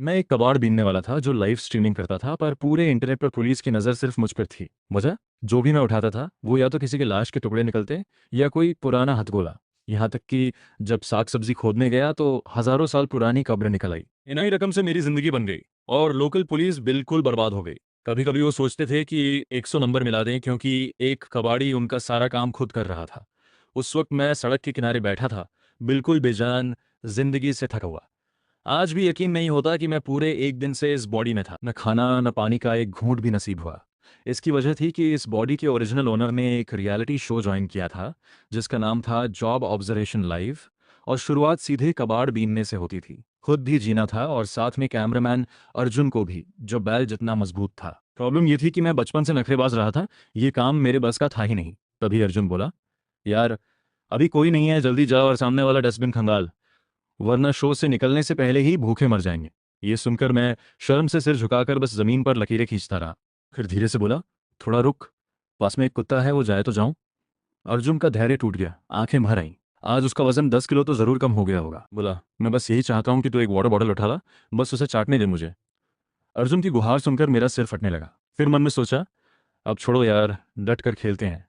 मैं एक कबाड़ बीनने वाला था जो लाइव स्ट्रीमिंग करता था, पर पूरे इंटरनेट पर पुलिस की नज़र सिर्फ मुझ पर थी। वजह, जो भी मैं उठाता था वो या तो किसी के लाश के टुकड़े निकलते या कोई पुराना हथगोला। यहाँ तक कि जब साग सब्जी खोदने गया तो हजारों साल पुरानी कब्र निकल आई। इन्हीं रकम से मेरी जिंदगी बन गई और लोकल पुलिस बिल्कुल बर्बाद हो गई। कभी कभी वो सोचते थे कि 100 नंबर मिला दें, क्योंकि एक कबाड़ी उनका सारा काम खुद कर रहा था। उस वक्त मैं सड़क के किनारे बैठा था, बिल्कुल बेजान, जिंदगी से थका हुआ। आज भी यकीन नहीं होता कि मैं पूरे एक दिन से इस बॉडी में था। न खाना न पानी का एक घूंट भी नसीब हुआ। इसकी वजह थी कि इस बॉडी के ओरिजिनल ओनर ने एक रियलिटी शो ज्वाइन किया था जिसका नाम था जॉब ऑब्जर्वेशन लाइव। और शुरुआत सीधे कबाड़ बीनने से होती थी। खुद भी जीना था और साथ में कैमरामैन अर्जुन को भी, जो बैल जितना मजबूत था। प्रॉब्लम ये थी कि मैं बचपन से नखरेबाज रहा था। ये काम मेरे बस का था ही नहीं। तभी अर्जुन बोला, यार अभी कोई नहीं है, जल्दी जाओ और सामने वाला डस्टबिन खंगाल, वरना शो से निकलने से पहले ही भूखे मर जाएंगे। ये सुनकर मैं शर्म से सिर झुकाकर बस जमीन पर लकीरें खींचता रहा। फिर धीरे से बोला, थोड़ा रुक, पास में एक कुत्ता है, वो जाए तो जाऊं। अर्जुन का धैर्य टूट गया, आंखें भर आईं। आज उसका वजन 10 किलो तो जरूर कम हो गया होगा। बोला, मैं बस यही चाहता हूं कि तू एक वाटर बॉटल उठा ला, बस उसे चाटने दे मुझे। अर्जुन की गुहार सुनकर मेरा सिर फटने लगा। फिर मन में सोचा, अब छोड़ो यार, डट कर खेलते हैं।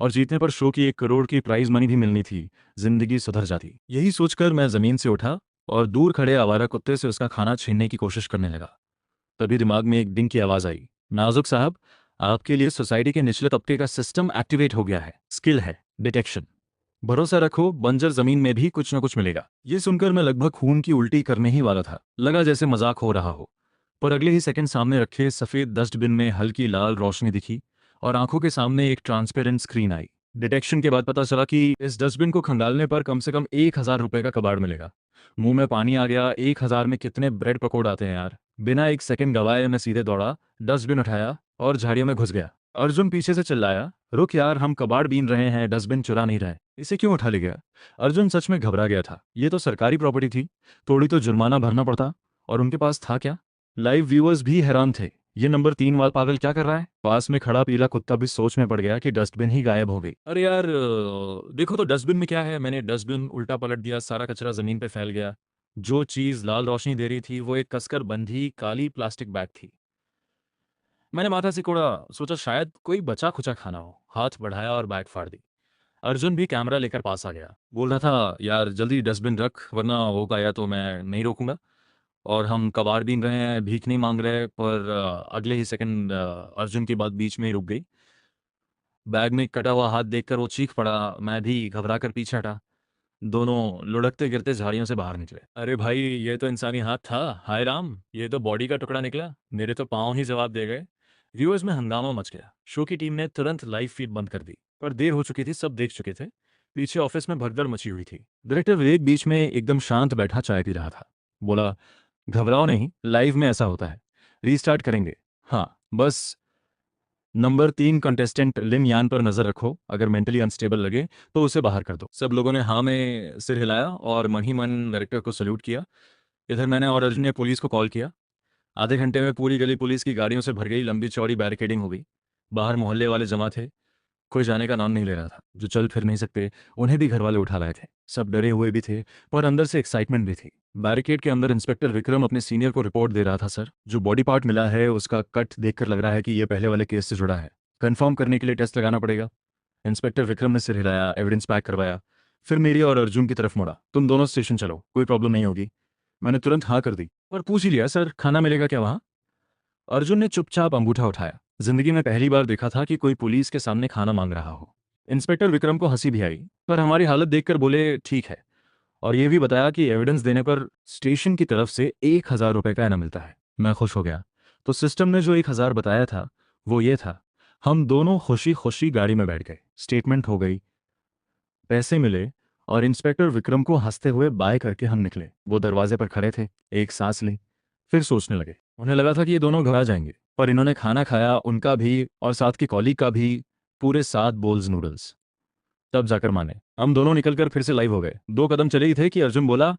और जीतने पर शो की 1 करोड़ की प्राइज मनी भी मिलनी थी, जिंदगी सुधर जाती। यही सोचकर मैं जमीन से उठा और दूर खड़े आवारा कुत्ते से उसका खाना छीनने की कोशिश करने लगा। तभी दिमाग में एक डिंग की आवाज आई, नाजुक साहब, आपके लिए सोसाइटी के निचले तबके का सिस्टम एक्टिवेट हो गया है। स्किल है डिटेक्शन। भरोसा रखो, बंजर जमीन में भी कुछ न कुछ मिलेगा। ये सुनकर मैं लगभग खून की उल्टी करने ही वाला था। लगा जैसे मजाक हो रहा हो। पर अगले ही सेकंड सामने रखे सफेद डस्टबिन में हल्की लाल रोशनी दिखी और आंखों के सामने एक ट्रांसपेरेंट स्क्रीन आई। डिटेक्शन के बाद पता चला कि इस डस्टबिन को खंगालने पर कम से कम 1,000 रुपए का कबाड़ मिलेगा। मुंह में पानी आ गया। 1,000 में कितने ब्रेड पकौड़ आते हैं यार। बिना एक सेकंड गवाए मैं सीधे दौड़ा, डस्टबिन उठाया और झाड़ियों में घुस गया। अर्जुन पीछे से चिल्लाया, रुक यार, हम कबाड़ बीन रहे हैं, डस्टबिन चुरा नहीं रहे, इसे क्यों उठा ले गया। अर्जुन सच में घबरा गया था। ये तो सरकारी प्रॉपर्टी थी, थोड़ी तो जुर्माना भरना पड़ता। और उनके पास था क्या। लाइव व्यूअर्स भी हैरान थे, ये नंबर 3 वाला पागल क्या कर रहा है। पास में खड़ा पीला कुत्ता भी सोच में पड़ गया कि डस्टबिन ही गायब हो गई। अरे यार देखो तो डस्टबिन में क्या है। मैंने डस्टबिन उल्टा पलट दिया, सारा कचरा जमीन पे फैल गया। जो चीज लाल रोशनी दे रही थी वो एक कसकर बंधी काली प्लास्टिक बैग थी। मैंने माथा सिकोड़ा, सोचा शायद कोई बचा खुचा खाना हो। हाथ बढ़ाया और बैग फाड़ दी। अर्जुन भी कैमरा लेकर पास आ गया। बोल रहा था, यार जल्दी डस्टबिन रख, वरना होगा या तो मैं नहीं रोकूंगा। और हम कबाड़ बीन रहे हैं, भीख नहीं मांग रहे। पर अगले ही सेकंड अर्जुन की बात बीच में ही रुक गई। बैग में कटा हुआ हाथ देखकर वो चीख पड़ा। मैं भी घबरा कर पीछे हटा। दोनों लुढ़कते गिरते झाड़ियों से बाहर निकले। अरे भाई, ये तो इंसानी हाथ था। हाय राम, ये तो बॉडी का टुकड़ा निकला। मेरे तो पाँव ही जवाब दे गए। व्यूअर्स में हंगामा मच गया। शो की टीम ने तुरंत लाइव फीड बंद कर दी। पर देर हो चुकी थी, सब देख चुके थे। पीछे ऑफिस में भगदड़ मची हुई थी। डायरेक्टर विवेक बीच में एकदम शांत बैठा चाय पी रहा था। बोला, घबराओ नहीं, लाइव में ऐसा होता है, रीस्टार्ट करेंगे। हाँ, बस नंबर 3 कंटेस्टेंट लिन यान पर नजर रखो, अगर मेंटली अनस्टेबल लगे तो उसे बाहर कर दो। सब लोगों ने हाँ में सिर हिलाया और मन ही मन डायरेक्टर को सल्यूट किया। इधर मैंने और अर्जुन ने पुलिस को कॉल किया। आधे घंटे में पूरी गली पुलिस की गाड़ियों से भर गई, लंबी चौड़ी बैरिकेडिंग हो गई। बाहर मोहल्ले वाले जमा थे। कोई जाने का नाम नहीं ले रहा था। जो चल फिर नहीं सकते उन्हें भी घर वाले उठा लाए थे। सब डरे हुए भी थे, पर अंदर से एक्साइटमेंट भी थी। बैरिकेड के अंदर इंस्पेक्टर विक्रम अपने सीनियर को रिपोर्ट दे रहा था। सर, जो बॉडी पार्ट मिला है उसका कट देखकर लग रहा है कि यह पहले वाले केस से जुड़ा है। कंफर्म करने के लिए टेस्ट लगाना पड़ेगा। इंस्पेक्टर विक्रम ने सिर हिलाया, एविडेंस पैक करवाया। फिर मेरी और अर्जुन की तरफ मुड़ा, तुम दोनों स्टेशन चलो, कोई प्रॉब्लम नहीं होगी। मैंने तुरंत हाँ कर दी। पर पूछ ही लिया, सर खाना मिलेगा क्या वहाँ। अर्जुन ने चुपचाप अंगूठा उठाया। जिंदगी में पहली बार देखा था कि कोई पुलिस के सामने खाना मांग रहा हो। इंस्पेक्टर विक्रम को हंसी भी आई, पर हमारी हालत देखकर बोले, ठीक है। और यह भी बताया कि एविडेंस देने पर स्टेशन की तरफ से 1,000 रुपए का इनाम मिलता है। मैं खुश हो गया। तो सिस्टम ने जो 1,000 बताया था वो ये था। हम दोनों खुशी खुशी गाड़ी में बैठ गए। स्टेटमेंट हो गई, पैसे मिले और इंस्पेक्टर विक्रम को हंसते हुए बाय करके हम निकले। वो दरवाजे पर खड़े थे, एक सांस ली, फिर सोचने लगे। उन्हें लगा था कि ये दोनों घबरा जाएंगे, पर इन्होंने खाना खाया, उनका भी और साथ की कॉलीग का भी, पूरे 7 बोल्स नूडल्स। तब जाकर माने। हम दोनों निकलकर फिर से लाइव हो गए। 2 कदम चले ही थे कि अर्जुन बोला,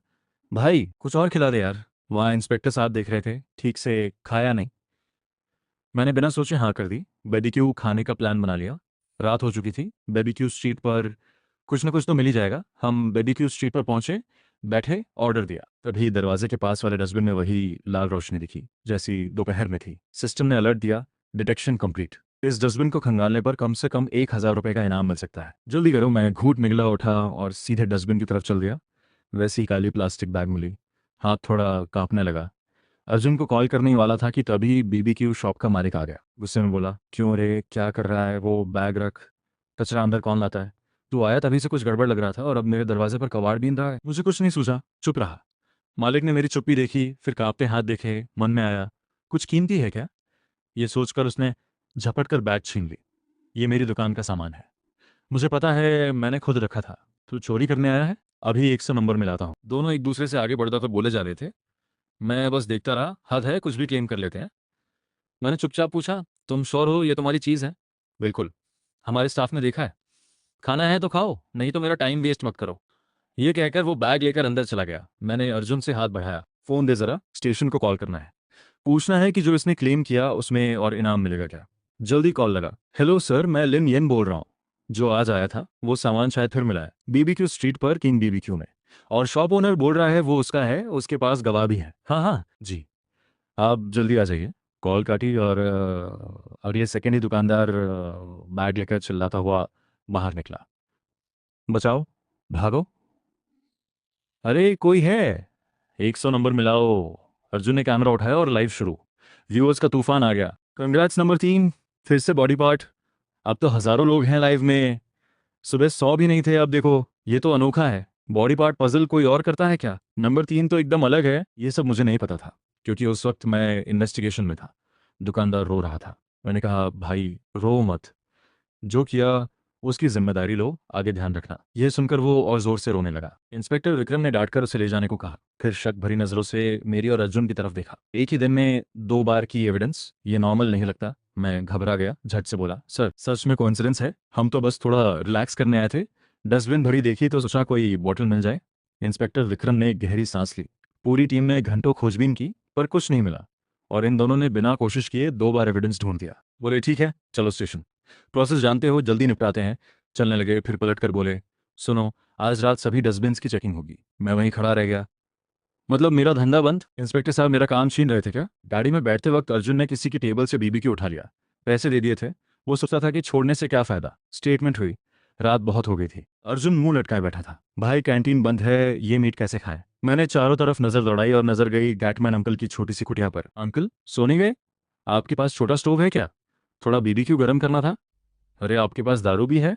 भाई कुछ और खिला दे यार। वहाँ इंस्पेक्टर साहब देख रहे थे, ठीक से खाया नहीं। मैंने बिना सोचे हाँ कर दी। बेबीक्यू खाने का प्लान बना लिया। रात हो चुकी थी। बेबीक्यू स्ट्रीट पर कुछ ना कुछ तो मिल ही जाएगा। हम बेबीक्यू स्ट्रीट पर पहुंचे। बैठे, ऑर्डर दिया। तभी दरवाजे के पास वाले डस्टबिन में वही लाल रोशनी दिखी जैसी दोपहर में थी। सिस्टम ने अलर्ट दिया, डिटेक्शन कंप्लीट। इस डस्टबिन को खंगालने पर कम से कम 1,000 रुपये का इनाम मिल सकता है। जल्दी करो। मैं घूट निगला उठा और सीधे डस्टबिन की तरफ चल दिया। वैसी काली प्लास्टिक बैग मिली। हाथ थोड़ा कांपने लगा। अर्जुन को कॉल करने ही वाला था कि तभी बीबीक्यू शॉप का मालिक आ गया। गुस्से में बोला, क्यों रे, क्या कर रहा है? वो बैग रख। कचरा अंदर कौन लाता है? तू आया तभी से कुछ गड़बड़ लग रहा था और अब मेरे दरवाजे पर कबाड़ बीन रहा है। मुझे कुछ नहीं सूझा, चुप रहा। मालिक ने मेरी चुप्पी देखी, फिर कांपते हाथ देखे। मन में आया, कुछ कीमती है क्या? ये सोचकर उसने झपट कर बैग छीन ली। ये मेरी दुकान का सामान है, मुझे पता है, मैंने खुद रखा था। तू चोरी करने आया है? अभी 100 नंबर मिलाता हूँ। दोनों एक दूसरे से आगे बढ़ता तो बोले जा रहे थे। मैं बस देखता रहा। हद है, कुछ भी क्लेम कर लेते हैं। मैंने चुपचाप पूछा, तुम श्योर हो ये तुम्हारी चीज़ है? बिल्कुल, हमारे स्टाफ ने देखा है। खाना है तो खाओ, नहीं तो मेरा टाइम वेस्ट मत करो। ये कहकर वो बैग लेकर अंदर चला गया। मैंने अर्जुन से हाथ बढ़ाया। फ़ोन दे ज़रा, स्टेशन को कॉल करना है। पूछना है कि जो इसने क्लेम किया उसमें और इनाम मिलेगा क्या। जल्दी कॉल लगा। हेलो सर, मैं लिन येन बोल रहा हूँ। जो आज आया था वो सामान शायद फिर मिला है, बीबीक्यू स्ट्रीट पर किंग बीबीक्यू में। और शॉप ओनर बोल रहा है वो उसका है, उसके पास गवाह भी है। हाँ हाँ जी, आप जल्दी आ जाइए। कॉल काटी और ये सेकेंड ही दुकानदार बैग लेकर चिल्लाता हुआ बाहर निकला। बचाओ, भागो, अरे कोई है, 100 नंबर मिलाओ। अर्जुन ने कैमरा उठाया और लाइव शुरू। व्यूअर्स का तूफान आ गया। कंग्रेट्स नंबर 3, फिर से बॉडी पार्ट। अब तो हजारों लोग हैं लाइव में। सुबह 100 भी नहीं थे, अब देखो। ये तो अनोखा है। बॉडी पार्ट पजल कोई और करता है क्या? नंबर 3 तो एकदम अलग है। ये सब मुझे नहीं पता था, क्योंकि उस वक्त मैं इन्वेस्टिगेशन में था। दुकानदार रो रहा था। मैंने कहा, भाई रो मत, जो किया उसकी जिम्मेदारी लो, आगे ध्यान रखना। यह सुनकर वो और जोर से रोने लगा। इंस्पेक्टर विक्रम ने डांटकर उसे ले जाने को कहा, फिर शक भरी नजरों से मेरी और अर्जुन की तरफ देखा। एक ही दिन में 2 बार की एविडेंस, ये नॉर्मल नहीं लगता। मैं घबरा गया, झट से बोला, सर सच में कोइंसिडेंस है, हम तो बस थोड़ा रिलैक्स करने आए थे। डस्टबिन भरी देखी तो सोचा कोई बॉटल मिल जाए। इंस्पेक्टर विक्रम ने एक गहरी सांस ली। पूरी टीम ने घंटों खोजबीन की, पर कुछ नहीं मिला। और इन दोनों ने बिना कोशिश किए 2 बार एविडेंस ढूंढ दिया। बोले, ठीक है चलो स्टेशन, प्रोसेस जानते हो, जल्दी निपटाते हैं। चलने लगे, फिर पलट कर बोले, सुनो, आज रात सभी डस्टबिन्स की चेकिंग होगी। मैं वहीं खड़ा रह गया। मतलब मेरा धंधा बंद? इंस्पेक्टर साहब मेरा काम छीन रहे थे क्या? गाड़ी में बैठते वक्त अर्जुन ने किसी की टेबल से बीबीक्यू उठा लिया। पैसे दे दिए थे। वो सोचता था कि छोड़ने से क्या फायदा। स्टेटमेंट हुई। रात बहुत हो गई थी। अर्जुन मुंह लटकाए बैठा था। भाई कैंटीन बंद है, ये मीट कैसे खाए? मैंने चारों तरफ नजर दौड़ाई और नजर गई गैटमैन अंकल की छोटी सी कुटिया पर। अंकल सो नहीं गए? आपके पास छोटा स्टोव है क्या? थोड़ा बीबीक्यू गर्म करना था। अरे आपके पास दारू भी है?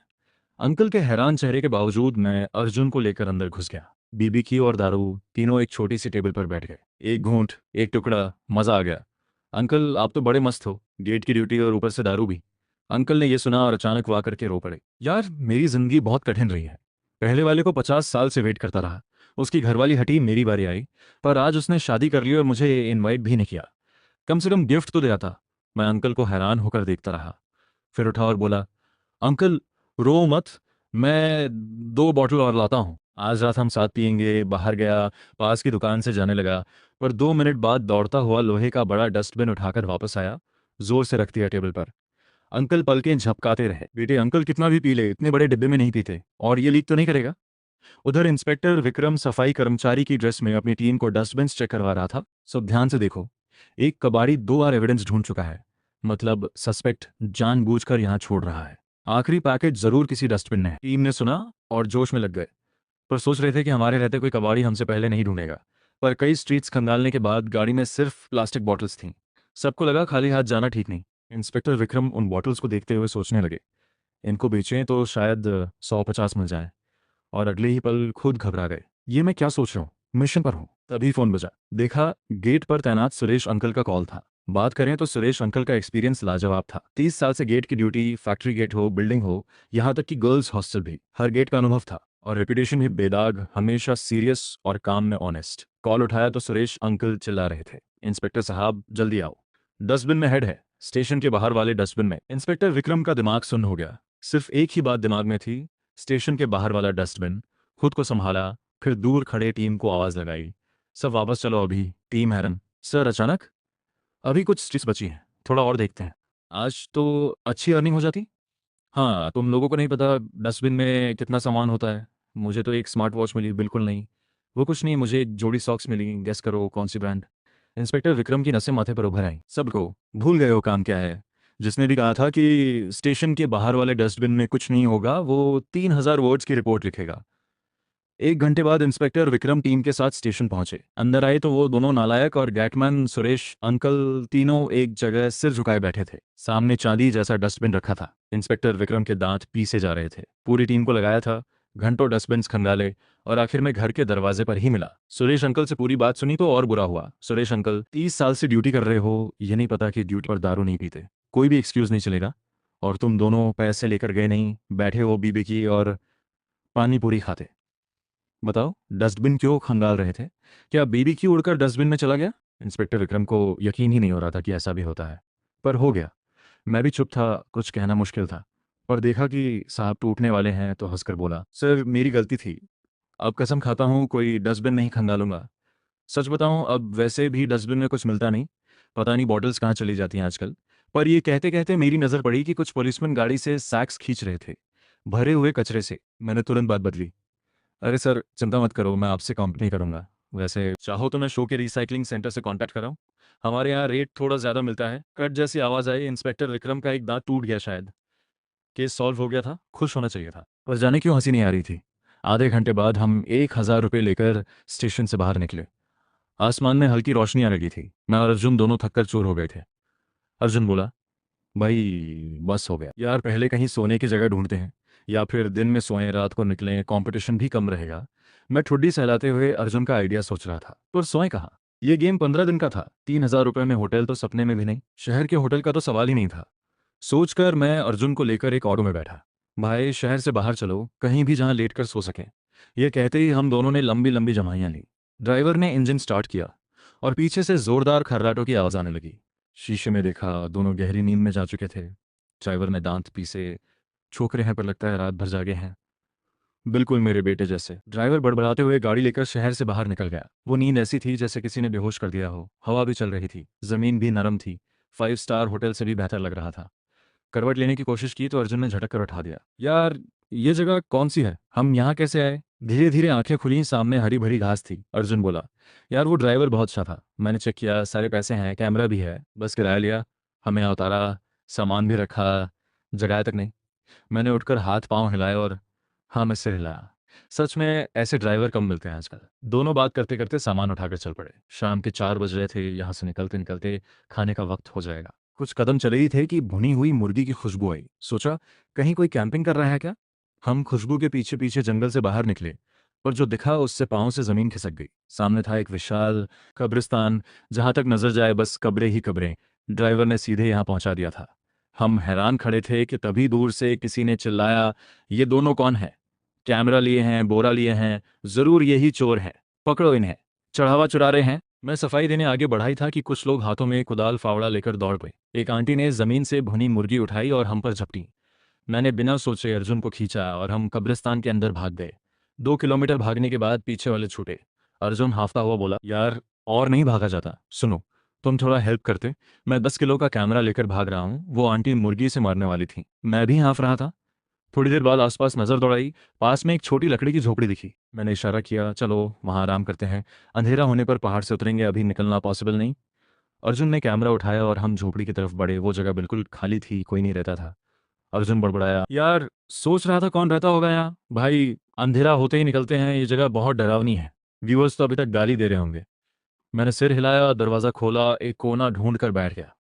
अंकल के हैरान चेहरे के बावजूद मैं अर्जुन को लेकर अंदर घुस गया। बीबीक्यू और दारू तीनों एक छोटी सी टेबल पर बैठ गए। एक घूंट, एक टुकड़ा, मजा आ गया। अंकल आप तो बड़े मस्त हो, गेट की ड्यूटी और ऊपर से दारू भी। अंकल ने यह सुना और अचानक वाह करके रो पड़े। यार मेरी जिंदगी बहुत कठिन रही है। पहले वाले को 50 साल से वेट करता रहा। उसकी घरवाली हटी, मेरी बारी आई। पर आज उसने शादी कर ली और मुझे इनवाइट भी नहीं किया। कम से कम गिफ्ट तो दिया था। मैं अंकल को हैरान होकर देखता रहा। फिर उठा और बोला, अंकल रो मत, मैं 2 बॉटल और लाता हूँ। आज रात हम साथ पियेंगे। बाहर गया, पास की दुकान से जाने लगा। पर 2 मिनट बाद दौड़ता हुआ लोहे का बड़ा डस्टबिन उठाकर वापस आया। जोर से रख दिया टेबल पर। अंकल पलकें झपकाते रहे। बेटे अंकल कितना भी पी ले, इतने बड़े डिब्बे में नहीं पीते। और ये लीक तो नहीं करेगा? उधर इंस्पेक्टर विक्रम सफाई कर्मचारी की ड्रेस में अपनी टीम को डस्टबिन चेक करवा रहा था। सब ध्यान से देखो, एक कबाड़ी 2 बार एविडेंस ढूंढ चुका है। मतलब सस्पेक्ट जानबूझकर यहां छोड़ रहा है। आखिरी पैकेट जरूर किसी डस्टबिन ने है। टीम ने सुना और जोश में लग गए। पर सोच रहे थे कि हमारे रहते कोई कबाड़ी हमसे पहले नहीं ढूंढेगा। पर कई स्ट्रीट्स खंगालने के बाद गाड़ी में सिर्फ प्लास्टिक बॉटल्स थीं। सबको लगा खाली हाथ जाना ठीक नहीं। इंस्पेक्टर विक्रम उन बॉटल्स को देखते हुए सोचने लगे, इनको बेचें तो शायद 150 मिल जाए। और अगले ही पल खुद घबरा गए। ये मैं क्या सोच रहा हूँ, मिशन पर हूँ। तभी फोन बजा। देखा, गेट पर तैनात सुरेश अंकल का कॉल था। बात करें तो सुरेश अंकल का एक्सपीरियंस लाजवाब था। 30 साल से गेट की ड्यूटी, फैक्ट्री गेट हो, बिल्डिंग हो, यहाँ तक कि गर्ल्स हॉस्टल भी, हर गेट का अनुभव था। और रेपुटेशन भी बेदाग, हमेशा सीरियस और काम में ऑनेस्ट। कॉल उठाया तो सुरेश अंकल चिल्ला रहे थे, इंस्पेक्टर साहब जल्दी आओ, डस्टबिन में हेड है, स्टेशन के बाहर वाले डस्टबिन में। इंस्पेक्टर विक्रम का दिमाग सुन्न हो गया। सिर्फ एक ही बात दिमाग में थी, स्टेशन के बाहर वाला डस्टबिन। खुद को संभाला, फिर दूर खड़े टीम को आवाज लगाई, सब वापस चलो अभी। टीम हैरन, सर अचानक? अभी कुछ स्ट्रीट्स बची हैं, थोड़ा और देखते हैं। आज तो अच्छी अर्निंग हो जाती। हाँ, तुम लोगों को नहीं पता डस्टबिन में कितना सामान होता है। मुझे तो एक स्मार्ट वॉच मिली, बिल्कुल नहीं। वो कुछ नहीं, मुझे एक जोड़ी सॉक्स मिली, गेस करो कौन सी ब्रांड। इंस्पेक्टर विक्रम की नसें माथे पर उभर आई। सबको भूल गए हो काम क्या है। जिसने भी कहा था कि स्टेशन के बाहर वाले डस्टबिन में कुछ नहीं होगा वो 3,000 वर्ड्स की रिपोर्ट लिखेगा। 1 घंटे बाद इंस्पेक्टर विक्रम टीम के साथ स्टेशन पहुंचे। अंदर आए तो वो दोनों नालायक और गैटमैन सुरेश अंकल तीनों एक जगह सिर झुकाए बैठे थे। सामने चांदी जैसा डस्टबिन रखा था। इंस्पेक्टर विक्रम के दांत पीसे जा रहे थे। पूरी टीम को लगाया था, घंटों डस्टबिन खंगाले और आखिर में घर के दरवाजे पर ही मिला। सुरेश अंकल से पूरी बात सुनी तो और बुरा हुआ। सुरेश अंकल, 30 साल से ड्यूटी कर रहे हो, ये नहीं पता कि ड्यूटी पर दारू नहीं पीते? कोई भी एक्सक्यूज नहीं चलेगा। और तुम दोनों पैसे लेकर गए नहीं, बैठे हो बीबी की और पानी पूरी खाते। बताओ, डस्टबिन क्यों खंगाल रहे थे? क्या बीबी क्यों उड़कर डस्टबिन में चला गया? इंस्पेक्टर विक्रम को यकीन ही नहीं हो रहा था कि ऐसा भी होता है, पर हो गया। मैं भी चुप था, कुछ कहना मुश्किल था, पर देखा कि साहब टूटने वाले हैं तो हंसकर बोला, सर मेरी गलती थी। अब कसम खाता हूँ कोई डस्टबिन नहीं खंगालूंगा। सच बताऊं, अब वैसे भी डस्टबिन में कुछ मिलता नहीं, पता नहीं बॉटल्स कहाँ चली जाती हैं आजकल। पर ये कहते कहते मेरी नज़र पड़ी कि कुछ पुलिसमैन गाड़ी से सैक्स खींच रहे थे भरे हुए कचरे से। मैंने तुरंत बात बदली। अरे सर चिंता मत करो, मैं आपसे कॉम्प नहीं करूंगा। वैसे चाहो तो मैं शो के रिसाइकलिंग सेंटर से कांटेक्ट कराऊं, हमारे यहाँ रेट थोड़ा ज़्यादा मिलता है। कट जैसी आवाज़ आई। इंस्पेक्टर विक्रम का एक दांत टूट गया शायद। केस सॉल्व हो गया था, खुश होना चाहिए था, पर जाने क्यों हंसी नहीं आ रही थी। आधे घंटे बाद हम 1,000 रुपये लेकर स्टेशन से बाहर निकले। आसमान में हल्की रोशनियां लगी थी। मैं और अर्जुन दोनों थककर चूर हो गए थे। अर्जुन बोला, भाई बस हो गया यार, पहले कहीं सोने की जगह ढूंढते हैं, या फिर दिन में सोएं रात को निकलें, कंपटीशन भी कम रहेगा। मैं ठुड्डी सहलाते हुए अर्जुन का आइडिया सोच रहा था, पर सोएं कहाँ? ये गेम 15 दिन का था, 3,000 रुपये में होटल तो सपने में भी नहीं, शहर के होटल का तो सवाल ही नहीं था। सोचकर मैं अर्जुन को लेकर एक ऑटो में बैठा। भाई शहर से बाहर चलो, कहीं भी जहाँ लेट कर सो सकें। यह कहते ही हम दोनों ने लंबी लंबी जमाइयाँ ली। ड्राइवर ने इंजन स्टार्ट किया और पीछे से जोरदार खर्राटों की आवाज़ आने लगी। शीशे में देखा, दोनों गहरी नींद में जा चुके थे। ड्राइवर ने दांत पीसे, छोकरे हैं पर लगता है रात भर जागे हैं, बिल्कुल मेरे बेटे जैसे। ड्राइवर बड़बड़ाते हुए गाड़ी लेकर शहर से बाहर निकल गया। वो नींद ऐसी थी जैसे किसी ने बेहोश कर दिया हो। हवा भी चल रही थी, जमीन भी नरम थी, 5 स्टार होटल से भी बेहतर लग रहा था। करवट लेने की कोशिश की तो अर्जुन ने झटक कर उठा दिया। यार ये जगह कौन सी है, हम यहाँ कैसे आए? धीरे धीरे आंखें खुली, सामने हरी भरी घास थी। अर्जुन बोला, यार वो ड्राइवर बहुत अच्छा था, मैंने चेक किया, सारे पैसे हैं, कैमरा भी है, बस किराया लिया, हमें यहाँ उतारा, सामान भी रखा, जगाया तक नहीं। मैंने उठकर हाथ पांव हिलाए और हाँ मैं सिर हिलाया। सच में ऐसे ड्राइवर कम मिलते हैं आजकल। दोनों बात करते करते सामान उठाकर चल पड़े। शाम के 4 बज रहे थे। यहाँ से निकलते निकलते खाने का वक्त हो जाएगा। कुछ कदम चले ही थे कि भुनी हुई मुर्गी की खुशबू आई। सोचा कहीं कोई कैंपिंग कर रहा है क्या। हम खुशबू के पीछे पीछे जंगल से बाहर निकले, पर जो दिखा उससे पांव से जमीन खिसक गई। सामने था एक विशाल कब्रिस्तान, जहां तक नजर जाए बस कब्रें ही कब्रें। ड्राइवर ने सीधे यहाँ पहुंचा दिया था। हम हैरान खड़े थे कि तभी दूर से किसी ने चिल्लाया, ये दोनों कौन है? कैमरा लिए हैं, बोरा लिए हैं, जरूर यही चोर हैं, पकड़ो इन्हें, चढ़ावा चुरा रहे हैं। मैं सफाई देने आगे बढ़ाई था कि कुछ लोग हाथों में कुदाल फावड़ा लेकर दौड़ पड़े। एक आंटी ने जमीन से भुनी मुर्गी उठाई और हम पर झपटी। मैंने बिना सोचे अर्जुन को खींचा और हम कब्रिस्तान के अंदर भाग गए। 2 किलोमीटर भागने के बाद पीछे वाले छूटे। अर्जुन हाफता हुआ बोला, यार और नहीं भागा जाता, सुनो तुम थोड़ा हेल्प करते, मैं 10 किलो का कैमरा लेकर भाग रहा हूँ। वो आंटी मुर्गी से मारने वाली थी, मैं भी हाँफ रहा था। थोड़ी देर बाद आसपास नजर दौड़ाई, पास में एक छोटी लकड़ी की झोपड़ी दिखी। मैंने इशारा किया, चलो वहां आराम करते हैं, अंधेरा होने पर पहाड़ से उतरेंगे, अभी निकलना पॉसिबल नहीं। अर्जुन ने कैमरा उठाया और हम झोपड़ी की तरफ बढ़े। वो जगह बिल्कुल खाली थी, कोई नहीं रहता था। अर्जुन बड़बड़ाया, यार सोच रहा था कौन रहता होगा यहाँ। भाई अंधेरा होते ही निकलते हैं, ये जगह बहुत डरावनी है, व्यूअर्स तो अभी तक गाली दे रहे होंगे। मैंने सिर हिलाया, दरवाजा खोला, एक कोना ढूंढ कर बैठ गया।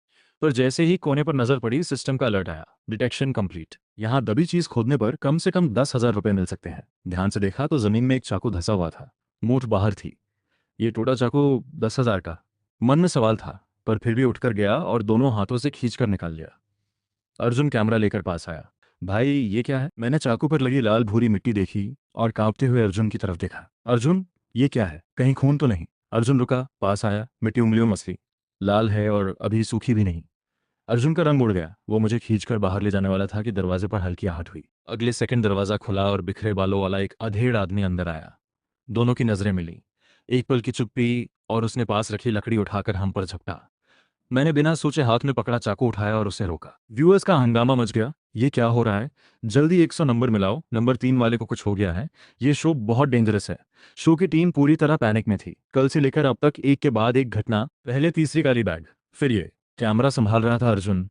पर जैसे ही कोने पर नजर पड़ी, सिस्टम का अलर्ट आया, डिटेक्शन कंप्लीट। यहाँ दबी चीज खोदने पर कम से कम 10,000 रुपये मिल सकते हैं। ध्यान से देखा तो जमीन में एक चाकू धंसा हुआ था, मूठ बाहर थी। ये टूटा चाकू 10,000 का। मन में सवाल था, पर फिर भी उठकर गया और दोनों हाथों से खींचकर निकाल लिया। अर्जुन कैमरा लेकर पास आया। भाई ये क्या है? मैंने चाकू पर लगी लाल भूरी मिट्टी देखी और कांपते हुए अर्जुन की तरफ देखा। अर्जुन ये क्या है, कहीं खून तो नहीं? अर्जुन रुका, पास आया, मिट्टी उंगलियों में मसली, लाल है और अभी सूखी भी नहीं। अर्जुन का रंग उड़ गया। वो मुझे खींचकर बाहर ले जाने वाला था कि दरवाजे पर हल्की आहट हुई। अगले सेकंड दरवाजा खुला और बिखरे बालों वाला एक अधेड़ आदमी अंदर आया। दोनों की नजरें मिली। एक पल की चुप्पी और उसने पास रखी लकड़ी उठाकर हम पर झपटा। मैंने बिना सोचे हाथ में पकड़ा चाकू उठाया और उसे रोका। व्यूअर्स का हंगामा मच गया। ये क्या हो रहा है? जल्दी 100 नंबर मिलाओ, नंबर 3 वाले को कुछ हो गया है। ये शो बहुत डेंजरस है। शो की टीम पूरी तरह पैनिक में थी। कल से लेकर अब तक एक के बाद एक घटना। पहले तीसरी काली बैग, फिर ये। कैमरा संभाल रहा था अर्जुन,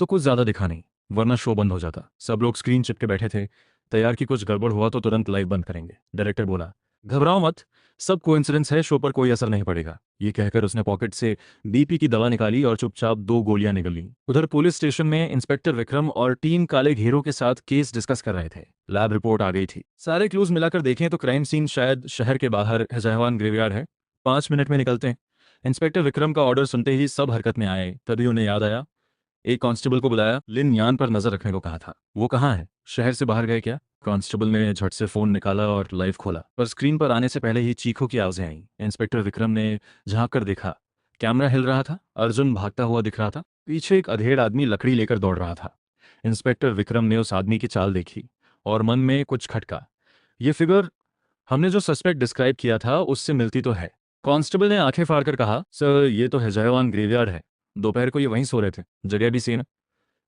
तो कुछ ज्यादा दिखा नहीं, वरना शो बंद हो जाता। सब लोग स्क्रीन चिपके बैठे थे, तैयार कि कुछ गड़बड़ हुआ तो तुरंत लाइव बंद करेंगे। डायरेक्टर बोला, घबराओ मत, सब कोइंसिडेंस है, शो पर कोई असर नहीं पड़ेगा। ये कहकर उसने पॉकेट से बीपी की दवा निकाली और चुपचाप 2 गोलियां निकली। उधर पुलिस स्टेशन में इंस्पेक्टर विक्रम और टीम काले घेरों के साथ केस डिस्कस कर रहे थे। लैब रिपोर्ट आ गई थी। सारे क्लूज मिलाकर देखें तो क्राइम सीन शायद शहर के बाहर जहवान ग्रेवयार्ड है। 5 मिनट में निकलते हैं। इंस्पेक्टर विक्रम का ऑर्डर सुनते ही सब हरकत में आए। तभी उन्हें याद आया, एक कांस्टेबल को बुलाया, लिन यान पर नजर रखने को कहा था। वो कहाँ है? शहर से बाहर गए क्या? कांस्टेबल ने झट से फोन निकाला और लाइव खोला, पर स्क्रीन पर आने से पहले ही चीखों की आवाजें आईं। इंस्पेक्टर विक्रम ने झांक कर देखा, कैमरा हिल रहा था, अर्जुन भागता हुआ दिख रहा था, पीछे एक अधेड़ आदमी लकड़ी लेकर दौड़ रहा था। इंस्पेक्टर विक्रम ने उस आदमी की चाल देखी और मन में कुछ खटका। ये फिगर हमने जो सस्पेक्ट डिस्क्राइब किया था उससे मिलती तो है। कांस्टेबल ने आंखें फाड़कर कहा, सर ये तो हैजयवान ग्रेवयार्ड है, दोपहर को ये वहीं सो रहे थे, जगह भी सेम।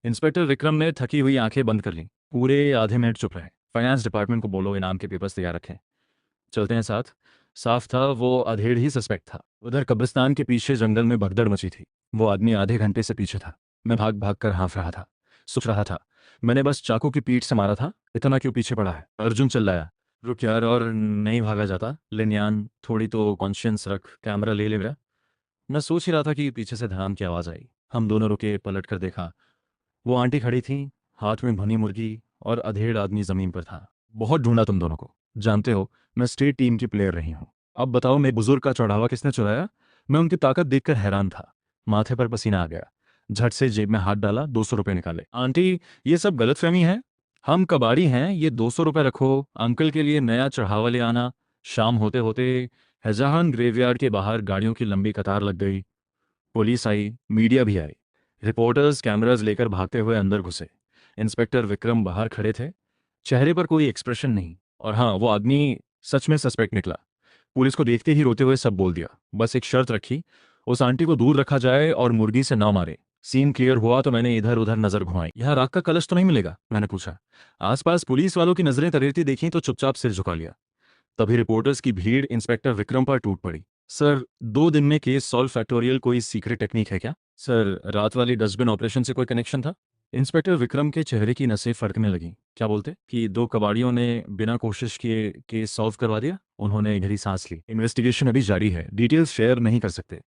इंस्पेक्टर विक्रम ने थकी हुई आंखें बंद कर लीं। पूरे आधे मिनट चुप रहे। फाइनेंस डिपार्टमेंट को बोलो इनाम के पेपर्स तैयार रखें, चलते हैं साथ। साफ था वो अधेड़ ही सस्पेक्ट था। उधर कब्रिस्तान के पीछे जंगल में भगदड़ मची थी। वो आदमी आधे घंटे से पीछे था। मैं भाग भाग कर हाँफ रहा था, सोच रहा था, मैंने बस चाकू की पीठ से मारा था, इतना क्यों पीछे पड़ा है? अर्जुन चिल्लाया, रुक यार, और नहीं भागा जाता? लिनयान, थोड़ी तो कॉन्शियंस रख, कैमरा ले ले मेरा। मैं सोच ही रहा था कि पीछे से धड़ाम की आवाज़ आई। हम दोनों रुके, पलट कर देखा। वो आंटी खड़ी थी, हाथ में भुनी मुर्गी, और अधेड़ आदमी जमीन पर था। बहुत ढूंढा तुम दोनों को, जानते हो मैं स्टेट टीम की प्लेयर रही हूँ। अब बताओ मेरे बुजुर्ग का चढ़ावा किसने चुराया? मैं उनकी ताकत देखकर हैरान था। माथे पर पसीना आ गया। झट से जेब में हाथ डाला, 200 रुपये निकाले। आंटी, ये सब गलतफहमी है, हम कबाड़ी हैं, ये 200 रुपये रखो, अंकल के लिए नया चढ़ावा ले आना। शाम होते होते हैजहान ग्रेवयार्ड के बाहर गाड़ियों की लंबी कतार लग गई। पुलिस आई, मीडिया भी आई। रिपोर्टर्स कैमरास लेकर भागते हुए अंदर घुसे। इंस्पेक्टर विक्रम बाहर खड़े थे, चेहरे पर कोई एक्सप्रेशन नहीं। और हाँ, वो आदमी सच में सस्पेक्ट निकला। पुलिस को देखते ही रोते हुए सब बोल दिया। बस एक शर्त रखी, उस आंटी को दूर रखा जाए और मुर्गी से ना मारे। सीन क्लियर हुआ तो मैंने इधर उधर नजर घुमाई। यहाँ राख का कलश तो नहीं मिलेगा? मैंने पूछा। आसपास पुलिस वालों की नजरें तरेरती देखी तो चुपचाप सिर झुका लिया। तभी रिपोर्टर्स की भीड़ इंस्पेक्टर विक्रम पर टूट पड़ी। सर, 2 दिन में केस सॉल्व फैक्टोरियल कोई सीक्रेट टेक्निक है क्या? सर, रात वाली डस्टबिन ऑपरेशन से कोई कनेक्शन था? इंस्पेक्टर विक्रम के चेहरे की नसें फड़कने लगीं। क्या बोलते? कि 2 कबाड़ियों ने बिना कोशिश किए केस सॉल्व करवा दिया? उन्होंने गहरी सांस ली। इन्वेस्टिगेशन अभी जारी है, डिटेल्स शेयर नहीं कर सकते।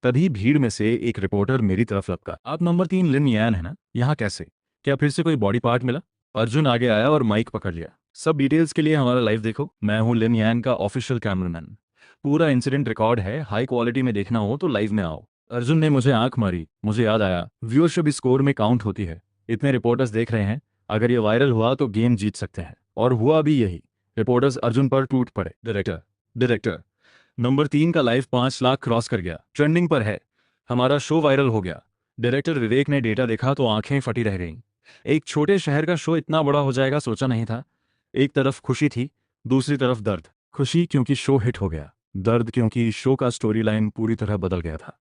तभी भीड़ में से एक रिपोर्टर मेरी तरफ लपका। आप नंबर 3 लिन यान है ना? यहाँ कैसे? क्या फिर से कोई बॉडी पार्ट मिला? अर्जुन आगे आया और माइक पकड़ लिया। सब डिटेल्स के लिए हमारा लाइव देखो। मैं हूँ लिन यान का ऑफिशियल कैमरामैन। पूरा इंसिडेंट रिकॉर्ड है, हाई क्वालिटी में देखना हो तो लाइव में आओ। अर्जुन ने मुझे आंख मारी। मुझे याद आया, व्यूअरशिप स्कोर में काउंट होती है। इतने रिपोर्टर्स देख रहे हैं, अगर ये वायरल हुआ तो गेम जीत सकते हैं। और हुआ भी यही। रिपोर्टर्स अर्जुन पर टूट पड़े। डायरेक्टर, नंबर 3 का लाइव 5 लाख क्रॉस कर गया, ट्रेंडिंग पर है, हमारा शो वायरल हो गया। डायरेक्टर विवेक ने डेटा देखा तो आंखें फटी रह गईं। एक छोटे शहर का शो इतना बड़ा हो जाएगा सोचा नहीं था। एक तरफ खुशी थी, दूसरी तरफ दर्द। खुशी क्योंकि शो हिट हो गया, दर्द क्योंकि शो का स्टोरी लाइन पूरी तरह बदल गया था।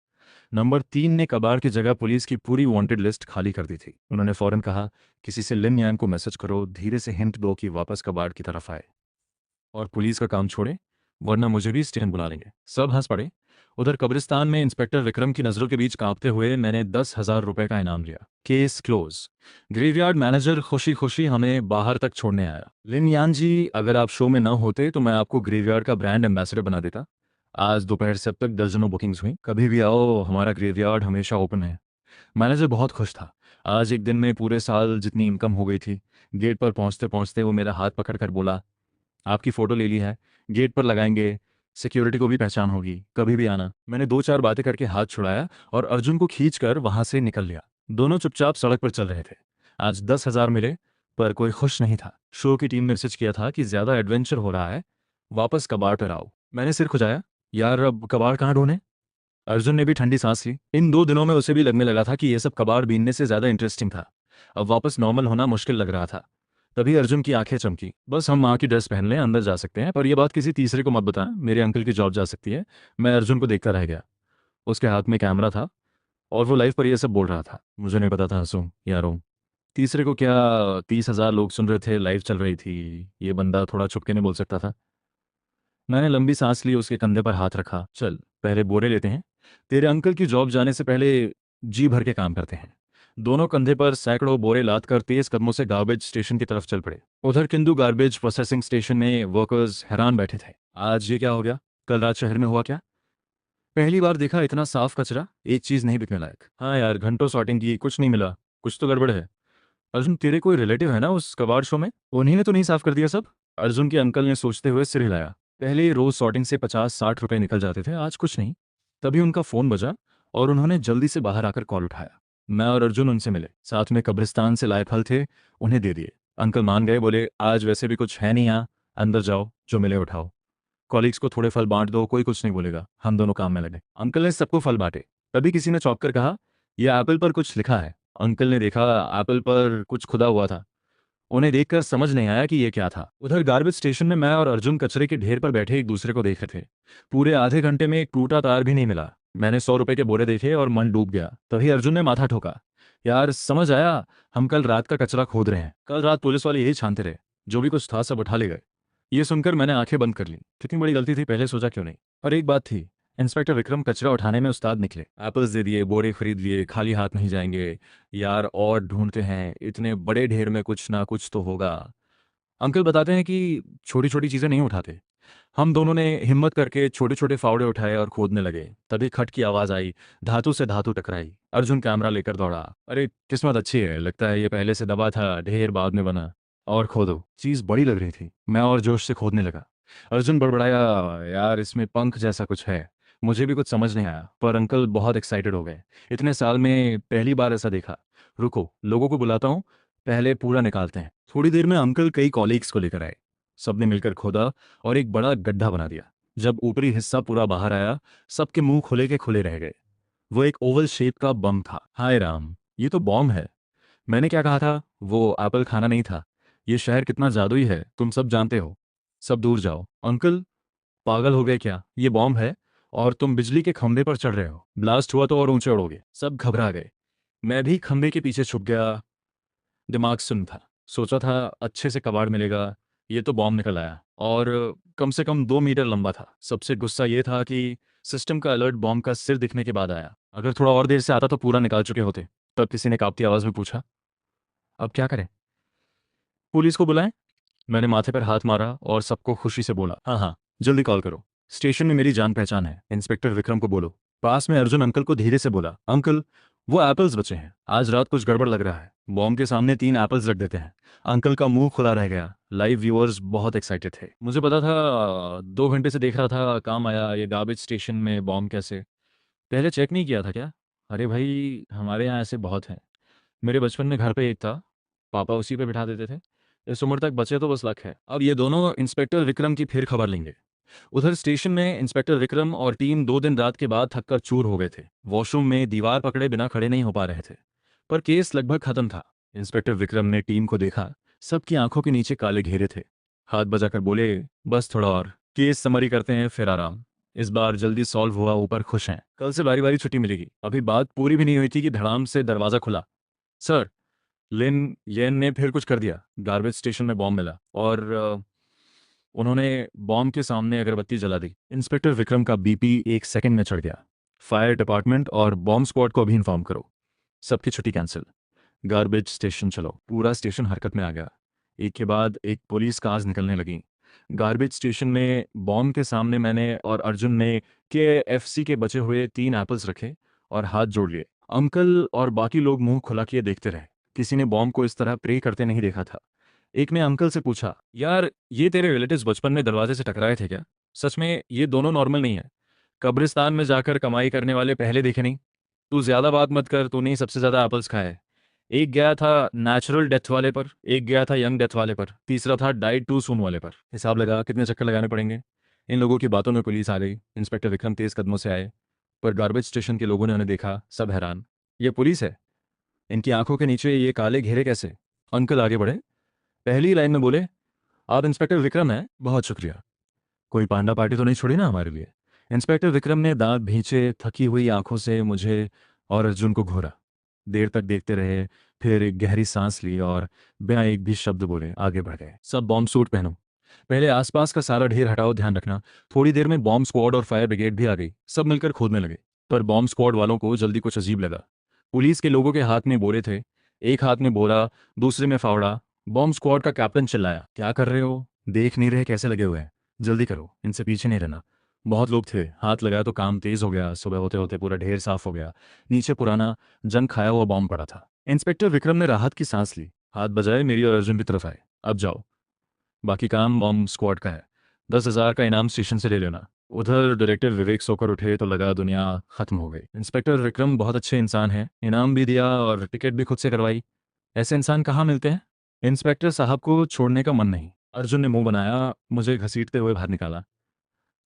नंबर 3 ने कबाड़ की जगह पुलिस की पूरी वांटेड लिस्ट खाली कर दी थी। उन्होंने फौरन कहा, किसी से लिन यान को मैसेज करो, धीरे से हिंट दो कि वापस कबाड़ की तरफ आए और पुलिस का काम छोड़े, वरना मुझे भी स्टेशन बुला लेंगे। सब हंस पड़े। उधर कब्रिस्तान में इंस्पेक्टर विक्रम की नजरों के बीच कांपते हुए मैंने 10,000 रुपए का इनाम लिया। Case close. ग्रेवयार्ड मैनेजर खुशी खुशी हमें बाहर तक छोड़ने आया। लिन यान जी, अगर आप शो में न होते तो मैं आपको ग्रेवयार्ड का ब्रांड एम्बेसडर बना देता। आज दोपहर से अब तक दर्जनों बुकिंग्स हुई, कभी भी आओ, हमारा ग्रेवयार्ड हमेशा ओपन है। मैनेजर बहुत खुश था। आज एक दिन में पूरे साल जितनी इनकम हो गई थी। गेट पर पहुंचते पहुंचते वो मेरा हाथ पकड़ कर बोला, आपकी फ़ोटो ले ली है, गेट पर लगाएंगे, सिक्योरिटी को भी पहचान होगी, कभी भी आना। मैंने 2-4 बातें करके हाथ छुड़ाया और अर्जुन को खींचकर वहां से निकल लिया। दोनों चुपचाप सड़क पर चल रहे थे। आज 10,000 मिले, पर कोई खुश नहीं था। शो की टीम ने मैसेज किया था कि ज़्यादा एडवेंचर हो रहा है, वापस कबाड़ पर आओ। मैंने सिर खुजाया, यार अब कबाड़ कहाँ ढूंढें? अर्जुन ने भी ठंडी सांस ली। इन 2 दिनों में उसे भी लगने लगा था कि यह सब कबाड़ बीनने से ज़्यादा इंटरेस्टिंग था। अब वापस नॉर्मल होना मुश्किल लग रहा था। तभी अर्जुन की आंखें चमकी। बस हम माँ की ड्रेस पहन लें, अंदर जा सकते हैं, पर यह बात किसी तीसरे को मत बताएं, मेरे अंकल की जॉब जा सकती है। मैं अर्जुन को देखता रह गया। उसके हाथ में कैमरा था और वो लाइव पर यह सब बोल रहा था। मुझे नहीं पता था हंसूं या रोऊं। तीसरे को क्या, 30,000 लोग सुन रहे थे, लाइव चल रही थी। ये बंदा थोड़ा छुपके नहीं बोल सकता था। मैंने लंबी सांस ली, उसके कंधे पर हाथ रखा। चल पहले बोरे लेते हैं। तेरे अंकल की जॉब जाने से पहले जी भर के काम करते हैं। दोनों कंधे पर सैकड़ों बोरे लाद कर तेज कदमों से गार्बेज स्टेशन की तरफ चल पड़े। उधर किंदू गार्बेज प्रोसेसिंग स्टेशन में वर्कर्स हैरान बैठे थे। आज ये क्या हो गया? कल रात शहर में हुआ क्या? पहली बार देखा इतना साफ कचरा, एक चीज नहीं बिकने लायक। हाँ यार, घंटों सॉर्टिंग की, कुछ नहीं मिला। कुछ तो गड़बड़ है। अर्जुन, तेरे कोई रिलेटिव है ना उस कबाड़ शो में? उन्हीं ने तो नहीं साफ कर दिया सब? अर्जुन के अंकल ने सोचते हुए सिर हिलाया। पहले रोज सॉर्टिंग से 50-60 रुपए निकल जाते थे, आज कुछ नहीं। तभी उनका फोन बजा और उन्होंने जल्दी से बाहर आकर कॉल उठाया। मैं और अर्जुन उनसे मिले, साथ में कब्रिस्तान से लाए फल थे, उन्हें दे दिए। अंकल मान गए, बोले आज वैसे भी कुछ है नहीं यहाँ, अंदर जाओ, जो मिले उठाओ। कॉलीग्स को थोड़े फल बांट दो, कोई कुछ नहीं बोलेगा। हम दोनों काम में लगे। अंकल ने सबको फल बांटे। तभी किसी ने चौंक कर कहा, यह एप्पल पर कुछ लिखा है। अंकल ने देखा, एप्पल पर कुछ खुदा हुआ था। उन्हें देखकर समझ नहीं आया कि ये क्या था। उधर गार्बेज स्टेशन में मैं और अर्जुन कचरे के ढेर पर बैठे एक दूसरे को देख रहे थे। पूरे आधे घंटे में एक टूटा तार भी नहीं मिला। मैंने 100 रुपए के बोरे देखे और मन डूब गया। तभी अर्जुन ने माथा ठोका। यार समझ आया, हम कल रात का कचरा खोद रहे हैं। कल रात पुलिस वाले यही छानते रहे, जो भी कुछ था सब उठा ले गए। ये सुनकर मैंने आंखें बंद कर ली। कितनी बड़ी गलती थी, पहले सोचा क्यों नहीं। और एक बात थी, इंस्पेक्टर विक्रम कचरा उठाने में उस्ताद निकले। एप्पल्स दे दिए, बोरे खरीद लिए, खाली हाथ नहीं जाएंगे। यार और ढूंढते हैं, इतने बड़े ढेर में कुछ ना कुछ तो होगा। अंकल बताते हैं कि छोटी छोटी चीजें नहीं उठाते। हम दोनों ने हिम्मत करके छोटे छोटे फावड़े उठाए और खोदने लगे। तभी खट की आवाज आई, धातु से धातु टकराई। अर्जुन कैमरा लेकर दौड़ा। अरे किस्मत अच्छी है, लगता है ये पहले से दबा था, ढेर बाद में बना। और खोदो, चीज बड़ी लग रही थी। मैं और जोश से खोदने लगा। अर्जुन बड़बड़ाया, यार इसमें पंख जैसा कुछ है। मुझे भी कुछ समझ नहीं आया, पर अंकल बहुत एक्साइटेड हो गए। इतने साल में पहली बार ऐसा देखा। रुको, लोगों को बुलाता हूँ, पहले पूरा निकालते हैं। थोड़ी देर में अंकल कई कॉलीग्स को लेकर आए। सबने मिलकर खोदा और एक बड़ा गड्ढा बना दिया। जब ऊपरी हिस्सा पूरा बाहर आया, सबके मुंह खुले के खुले रह गए। वो एक ओवल शेप का बम था। हाय राम, ये तो बॉम्ब है। मैंने क्या कहा था, वो एप्पल खाना नहीं था। ये शहर कितना जादुई है, तुम सब जानते हो। सब दूर जाओ। अंकल पागल हो गए क्या? ये बॉम्ब है और तुम बिजली के खंभे पर चढ़ रहे हो। ब्लास्ट हुआ तो और ऊंचे उड़ोगे। सब घबरा गए। मैं भी खंभे के पीछे छुप गया। दिमाग सुन्न था। सोचा था अच्छे से कबाड़ मिलेगा, ये तो बॉम्ब निकल आया। और कम से कम 2 मीटर लंबा था। सबसे गुस्सा ये था कि सिस्टम का अलर्ट बॉम्ब का सिर दिखने के बाद आया। अगर थोड़ा और देर से आता तो पूरा निकाल चुके होते। तब किसी ने कांपती आवाज में पूछा, अब क्या करें? पुलिस को बुलाएं? मैंने माथे पर हाथ मारा और सबको खुशी से बोला, हाँ हाँ, जल्दी कॉल करो। स्टेशन में मेरी जान पहचान है, इंस्पेक्टर विक्रम को बोलो। पास में अर्जुन अंकल को धीरे से बोला, अंकल वो एप्पल्स बचे हैं, आज रात कुछ गड़बड़ लग रहा है। बॉम्ब के सामने 3 एप्पल्स रख देते हैं। अंकल का मुंह खुला रह गया। लाइव व्यूअर्स बहुत एक्साइटेड थे। मुझे पता था, 2 घंटे से देख रहा था, काम आया। ये गार्बेज स्टेशन में बॉम्ब कैसे? पहले चेक नहीं किया था क्या? अरे भाई, हमारे यहाँ ऐसे बहुत हैं। मेरे बचपन में घर पे एक था, पापा उसी पे बिठा देते थे। इस उम्र तक बचे तो बस लक है। अब ये दोनों इंस्पेक्टर विक्रम की फिर खबर लेंगे। उधर स्टेशन में इंस्पेक्टर विक्रम और टीम 2 दिन रात के बाद थककर चूर हो गए थे। वॉशरूम में दीवार पकड़े बिना खड़े नहीं हो पा रहे थे। पर केस लगभग खत्म था। इंस्पेक्टर विक्रम ने टीम को देखा। सबकी आंखों के नीचे काले घेरे थे। हाथ बजाकर बोले, बस थोड़ा और, केस समरी करते हैं फिर आराम। इस बार जल्दी सॉल्व हुआ, ऊपर खुश हैं। कल से बारी बारी छुट्टी मिलेगी। अभी बात पूरी भी नहीं हुई थी कि धड़ाम से दरवाजा खुला। सर, लिन येन ने फिर कुछ कर दिया। गार्बेज स्टेशन में बॉम्ब मिला और उन्होंने बॉम्ब के सामने अगरबत्ती जला दी। इंस्पेक्टर विक्रम का बीपी 1 सेकंड में चढ़ गया। फायर डिपार्टमेंट और बॉम्ब स्क्वाड को अभी इन्फॉर्म करो। सबकी छुट्टी कैंसिल। गार्बेज स्टेशन चलो। पूरा स्टेशन हरकत में आ गया। एक के बाद एक पुलिस कार्स निकलने लगी। गार्बेज स्टेशन में बॉम्ब के सामने मैंने और अर्जुन ने KFC के बचे हुए 3 एप्पल्स रखे और हाथ जोड़ लिए। अंकल और बाकी लोग मुंह खुला किए देखते रहे। किसी ने बॉम्ब को इस तरह प्रे करते नहीं देखा था। एक ने अंकल से पूछा, यार ये तेरे रिलेटिव्स बचपन में दरवाजे से टकराए थे क्या? सच में ये दोनों नॉर्मल नहीं है? कब्रिस्तान में जाकर कमाई करने वाले पहले देखे नहीं? तू ज्यादा बात मत कर, तूने ही सबसे ज्यादा एप्पल्स खाए हैं। एक गया था नेचुरल डेथ वाले पर, एक गया था यंग डेथ वाले पर, तीसरा था डाइड टू सून वाले पर। हिसाब लगा कितने चक्कर लगाने पड़ेंगे। इन लोगों की बातों में पुलिस आ गई। इंस्पेक्टर विक्रम तेज कदमों से आए, पर गार्बेज स्टेशन के लोगों ने उन्हें देखा। सब हैरान, ये पुलिस है, इनकी आंखों के नीचे ये काले घेरे कैसे? अंकल आगे बढ़े, पहली लाइन में बोले, आप इंस्पेक्टर विक्रम हैं? बहुत शुक्रिया। कोई पांडा पार्टी तो नहीं छोड़ी ना हमारे लिए? इंस्पेक्टर विक्रम ने दांत भींचे, थकी हुई आंखों से मुझे और अर्जुन को घूरा। देर तक देखते रहे, फिर एक गहरी सांस ली और बिना एक भी शब्द बोले आगे बढ़ गए। सब बॉम्ब सूट पहनो, पहले आसपास का सारा ढेर हटाओ, ध्यान रखना। थोड़ी देर में बॉम्ब स्क्वाड और फायर ब्रिगेड भी आ गई। सब मिलकर खोदने लगे। पर बॉम्ब स्क्वाड वालों को जल्दी कुछ अजीब लगा। पुलिस के लोगों के हाथ में बोरे थे, एक हाथ में बोरा, दूसरे में फावड़ा। बॉम्ब स्क्वाड का कैप्टन चिल्लाया, क्या कर रहे हो? देख नहीं रहे कैसे लगे हुए हैं? जल्दी करो, इनसे पीछे नहीं रहना। बहुत लोग थे, हाथ लगाया तो काम तेज हो गया। सुबह होते होते पूरा ढेर साफ हो गया। नीचे पुराना जंग खाया हुआ बॉम्ब पड़ा था। इंस्पेक्टर विक्रम ने राहत की सांस ली, हाथ बजाए, मेरी और अर्जुन की तरफ आए। अब जाओ, बाकी काम बॉम्ब स्क्वाड का है। 10,000 का इनाम स्टेशन से ले लेना। उधर डायरेक्टर विवेक सोकर उठे तो लगा दुनिया खत्म हो गई। इंस्पेक्टर विक्रम बहुत अच्छे इंसान हैं, इनाम भी दिया और टिकट भी खुद से करवाई। ऐसे इंसान कहाँ मिलते हैं? इंस्पेक्टर साहब को छोड़ने का मन नहीं। अर्जुन ने मुंह बनाया, मुझे घसीटते हुए बाहर निकाला।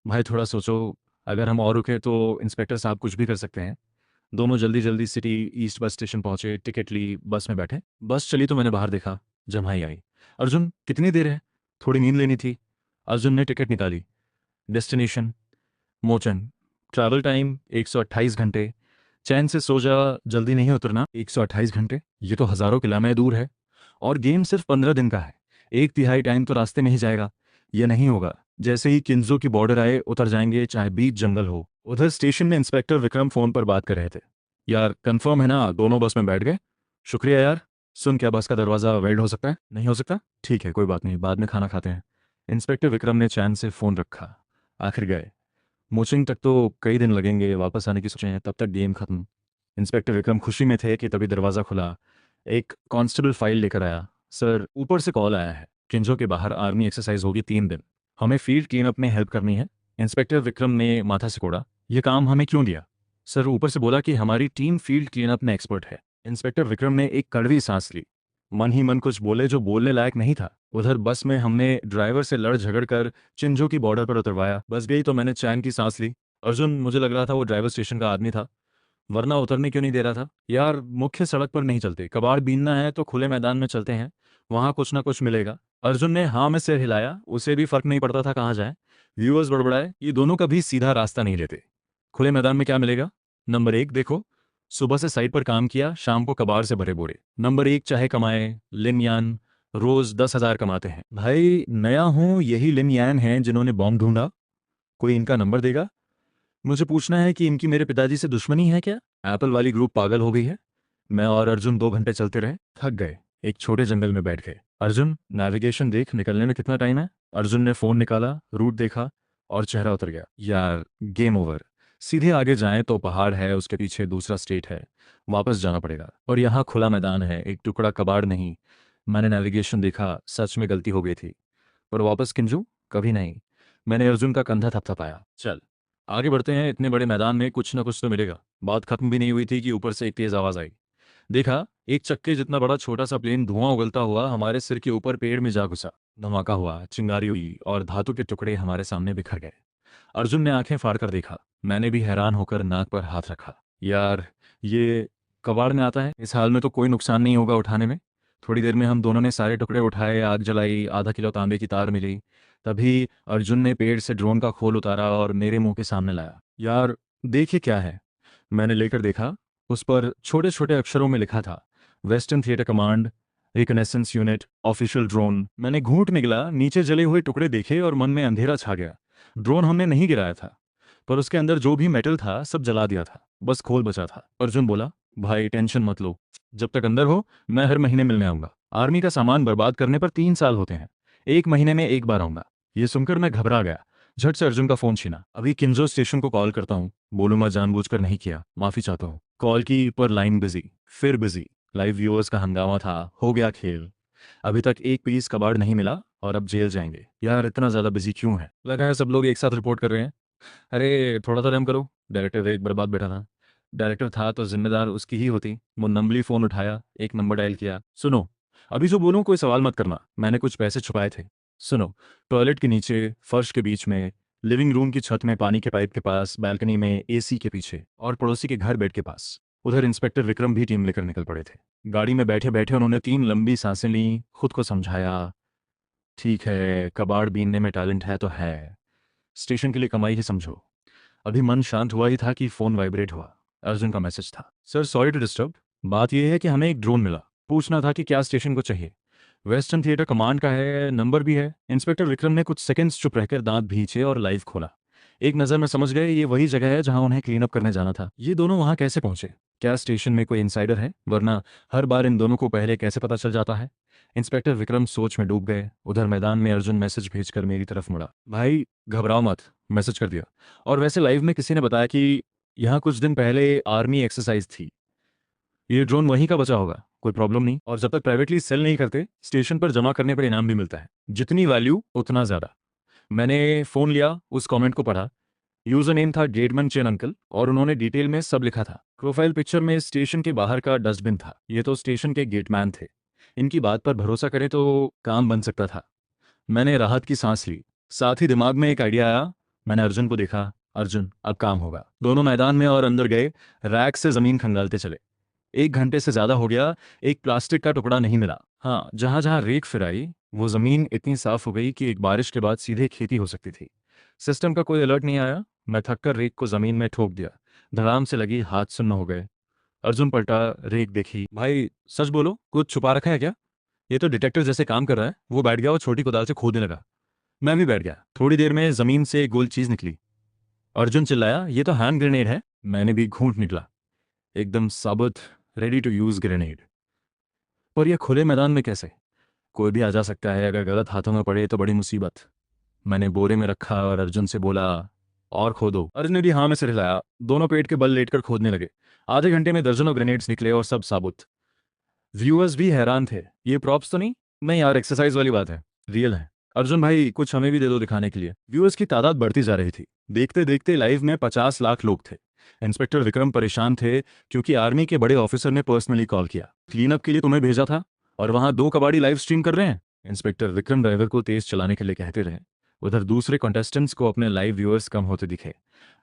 भाई थोड़ा सोचो, अगर हम और रुके तो इंस्पेक्टर साहब कुछ भी कर सकते हैं। दोनों जल्दी जल्दी सिटी ईस्ट बस स्टेशन पहुंचे, टिकट ली, बस में बैठे। बस चली तो मैंने बाहर देखा, जम्हाई आई। अर्जुन कितनी देर है? थोड़ी नींद लेनी थी। अर्जुन ने टिकट निकाली। डेस्टिनेशन मोचन, ट्रैवल टाइम 128 घंटे। चैन से सो जा, जल्दी नहीं उतरना। 128 घंटे, ये तो हज़ारों किलोमीटर दूर है। और गेम सिर्फ 15 दिन का है। एक तिहाई टाइम तो रास्ते में ही जाएगा। ये नहीं होगा। जैसे ही किन्जो की बॉर्डर आए उतर जाएंगे, चाहे बीच जंगल हो। उधर स्टेशन में इंस्पेक्टर विक्रम फोन पर बात कर रहे थे। यार कंफर्म है ना, दोनों बस में बैठ गए? शुक्रिया यार। सुन, क्या बस का दरवाज़ा वेल्ड हो सकता है? नहीं हो सकता? ठीक है, कोई बात नहीं, बाद में खाना खाते हैं। इंस्पेक्टर विक्रम ने चैन से फ़ोन रखा। आखिर गए। मोचिंग तक तो कई दिन लगेंगे, वापस आने की सोचे हैं, तब तक गेम खत्म। इंस्पेक्टर विक्रम खुशी में थे कि तभी दरवाज़ा खुला। एक कांस्टेबल फाइल लेकर आया। सर, ऊपर से कॉल आया है, किंजो के बाहर आर्मी एक्सरसाइज होगी 3 दिन। हमें फील्ड क्लीन अप में हेल्प करनी है। इंस्पेक्टर विक्रम ने माथा सिकोड़ा। ये काम हमें क्यों दिया? सर, ऊपर से बोला कि हमारी टीम फील्ड क्लीन अप में एक्सपर्ट है। इंस्पेक्टर विक्रम ने एक कड़वी सांस ली। मन ही मन कुछ बोले जो बोलने लायक नहीं था। उधर बस में हमने ड्राइवर से लड़ झगड़ कर चिंजो की बॉर्डर पर उतरवाया। बस गई तो मैंने चैन की सांस ली। अर्जुन, मुझे लग रहा था वो ड्राइवर स्टेशन का आदमी था, वरना उतरने क्यों नहीं दे रहा था? यार मुख्य सड़क पर नहीं चलते, कबाड़ बीनना है तो खुले मैदान में चलते हैं, वहां कुछ ना कुछ मिलेगा। अर्जुन ने हाँ में सिर हिलाया, उसे भी फर्क नहीं पड़ता था कहाँ जाए। व्यूअर्स बड़बड़ाए, ये दोनों कभी सीधा रास्ता नहीं लेते। खुले मैदान में क्या मिलेगा? नंबर 1 देखो, सुबह से साइट पर काम किया, शाम को कबाड़ से भरे बोरे। नंबर 1 चाहे कमाए, लिन यान रोज 10,000 कमाते हैं। भाई नया हूं, यही लिन यान हैं जिन्होंने बॉम्ब ढूंढा। कोई इनका नंबर देगा? मुझे पूछना है कि इनकी मेरे पिताजी से दुश्मनी है क्या? एप्पल वाली ग्रुप पागल हो गई है। मैं और अर्जुन 2 घंटे चलते रहे, थक गए, एक छोटे जंगल में बैठ गए। अर्जुन, नेविगेशन देख, निकलने में कितना टाइम है? अर्जुन ने फोन निकाला, रूट देखा और चेहरा उतर गया। यार गेम ओवर। सीधे आगे जाएं तो पहाड़ है, उसके पीछे दूसरा स्टेट है, वापस जाना पड़ेगा। और यहाँ खुला मैदान है, एक टुकड़ा कबाड़ नहीं। मैंने नेविगेशन देखा, सच में गलती हो गई थी। पर वापस किंजू कभी नहीं। मैंने अर्जुन का कंधा थपथपाया। चल आगे बढ़ते हैं, इतने बड़े मैदान में कुछ ना कुछ तो मिलेगा। बात खत्म भी नहीं हुई थी कि ऊपर से एक तेज आवाज आई। देखा, एक चक्के जितना बड़ा छोटा सा प्लेन धुआं उगलता हुआ हमारे सिर के ऊपर पेड़ में जा घुसा। धमाका हुआ, चिंगारी हुई और धातु के टुकड़े हमारे सामने बिखर गए। अर्जुन ने आंखें फाड़ कर देखा। मैंने भी हैरान होकर नाक पर हाथ रखा। यार ये कबाड़ में आता है, इस हाल में तो कोई नुकसान नहीं होगा उठाने में। थोड़ी देर में हम दोनों ने सारे टुकड़े उठाए, आग जलाई, आधा किलो तांबे की तार मिली। तभी अर्जुन ने पेड़ से ड्रोन का खोल उतारा और मेरे मुंह के सामने लाया। यार देखिए क्या है। मैंने लेकर देखा, उस पर छोटे छोटे अक्षरों में लिखा था, western theatre command, reconnaissance unit, official drone. मैंने घूंट निगला, नीचे जले हुए टुकड़े देखे और मन में अंधेरा छा गया। ड्रोन हमने नहीं गिराया था, पर उसके अंदर जो भी मेटल था सब जला दिया था, बस खोल बचा था। अर्जुन बोला, भाई टेंशन मत लो, जब तक अंदर हो मैं हर महीने मिलने आऊंगा। आर्मी का सामान बर्बाद करने पर 3 साल होते हैं, 1 महीने में एक बार आऊंगा। ये सुनकर मैं घबरा गया। झट से अर्जुन का फोन छीना। अभी किंजो स्टेशन को कॉल करता हूँ, बोलूंगा जानबूझकर नहीं किया, माफी चाहता हूँ। कॉल की पर लाइन बिजी, फिर बिजी। लाइव व्यूअर्स का हंगामा था, हो गया खेल। अभी तक एक पीस कबाड़ नहीं मिला और अब जेल जाएंगे। यार इतना ज्यादा बिजी क्यों है? लगा है सब लोग एक साथ रिपोर्ट कर रहे हैं। अरे थोड़ा तो रहम करो। डायरेक्टर एक बर्बाद बैठा था। डायरेक्टर था तो जिम्मेदार उसकी ही होती। वो नंबली फोन उठाया, एक नंबर डायल किया। सुनो, अभी जो बोलूं कोई सवाल मत करना, मैंने कुछ पैसे छुपाए थे। सुनो, टॉयलेट के नीचे, फर्श के बीच में, लिविंग रूम की छत में, पानी के पाइप के पास, बालकनी में, एसी के पीछे और पड़ोसी के घर बेड के पास। उधर इंस्पेक्टर विक्रम भी टीम लेकर निकल पड़े थे। गाड़ी में बैठे बैठे उन्होंने 3 लंबी सांसें ली, खुद को समझाया, ठीक है कबाड़ बीनने में टैलेंट है तो है, स्टेशन के लिए कमाई ही समझो। अभी मन शांत हुआ ही था कि फोन वाइब्रेट हुआ। अर्जुन का मैसेज था। सर सॉरी टू डिस्टर्ब, बात यह है कि हमें एक ड्रोन मिला, पूछना था कि क्या स्टेशन को चाहिए। वेस्टर्न थिएटर कमांड का है, नंबर भी है। इंस्पेक्टर विक्रम ने कुछ सेकंड्स चुप रहकर दांत भींचे और लाइव खोला। एक नज़र में समझ गए ये वही जगह है जहां उन्हें क्लीन अप करने जाना था। ये दोनों वहां कैसे पहुंचे? क्या स्टेशन में कोई इनसाइडर है? वरना हर बार इन दोनों को पहले कैसे पता चल जाता है? इंस्पेक्टर विक्रम सोच में डूब गए। उधर मैदान में अर्जुन मैसेज भेजकर मेरी तरफ मुड़ा, भाई घबराओ मत, मैसेज कर दिया। और वैसे लाइव में किसी ने बताया कि यहाँ कुछ दिन पहले आर्मी एक्सरसाइज थी। ये ड्रोन वहीं का बचा होगा, कोई प्रॉब्लम नहीं। और जब तक प्राइवेटली सेल नहीं करते, स्टेशन पर जमा करने पर इनाम भी मिलता है, जितनी वैल्यू उतना ज़्यादा। मैंने फ़ोन लिया, उस कमेंट को पढ़ा। यूज़र नेम था गेटमैन चेन अंकल, और उन्होंने डिटेल में सब लिखा था। प्रोफाइल पिक्चर में स्टेशन के बाहर का डस्टबिन था। ये तो स्टेशन के गेटमैन थे, इनकी बात पर भरोसा करें तो काम बन सकता था। मैंने राहत की सांस ली। साथ ही दिमाग में एक आइडिया आया। मैंने अर्जुन को देखा, अर्जुन अब काम होगा। दोनों मैदान में और अंदर गए, रैक से ज़मीन खंगालते चले। 1 घंटे से ज़्यादा हो गया, एक प्लास्टिक का टुकड़ा नहीं मिला। हाँ, जहाँ जहाँ रेक फिराई, वो ज़मीन इतनी साफ हो गई कि एक बारिश के बाद सीधे खेती हो सकती थी। सिस्टम का कोई अलर्ट नहीं आया। मैं थककर रेक को ज़मीन में ठोक दिया। धड़ाम से लगी, हाथ सुन्न हो गए। अर्जुन पलटा, रेक देखी। भाई सच बोलो, कुछ छुपा रखा है क्या? ये तो डिटेक्टर जैसे काम कर रहा है। वो बैठ गया और छोटी कुदाल से खोदने लगा। मैं भी बैठ गया। थोड़ी देर में ज़मीन से एक गोल चीज़ निकली। अर्जुन चिल्लाया, ये तो हैंड ग्रेनेड है। मैंने भी घूंट निकला, एकदम साबुत, रेडी टू यूज़ ग्रेनेड। पर यह खुले मैदान में कैसे? कोई भी आ जा सकता है, अगर गलत हाथों में पड़े तो बड़ी मुसीबत। मैंने बोरे में रखा और अर्जुन से बोला, और खोदो। अर्जुन ने भी हाँ में सिर हिलाया। दोनों पेट के बल लेटकर खोदने लगे। आधे घंटे में दर्जनों ग्रेनेड्स निकले और सब साबुत। व्यूअर्स भी हैरान थे। ये प्रॉप्स तो नहीं? नहीं यार, एक्सरसाइज वाली बात है, रियल है। अर्जुन भाई कुछ हमें भी दे दो दिखाने के लिए। व्यूअर्स की तादाद बढ़ती जा रही थी। देखते देखते लाइव में 50 लाख लोग थे। इंस्पेक्टर विक्रम परेशान थे, क्योंकि आर्मी के बड़े ऑफिसर ने पर्सनली कॉल किया, क्लीन अप के लिए तुम्हें भेजा था, और वहां 2 कबाड़ी लाइव स्ट्रीम कर रहे हैं। इंस्पेक्टर विक्रम ड्राइवर को तेज चलाने के लिए कहते रहे। उधर दूसरे कंटेस्टेंट्स को अपने लाइव व्यूअर्स कम होते दिखे।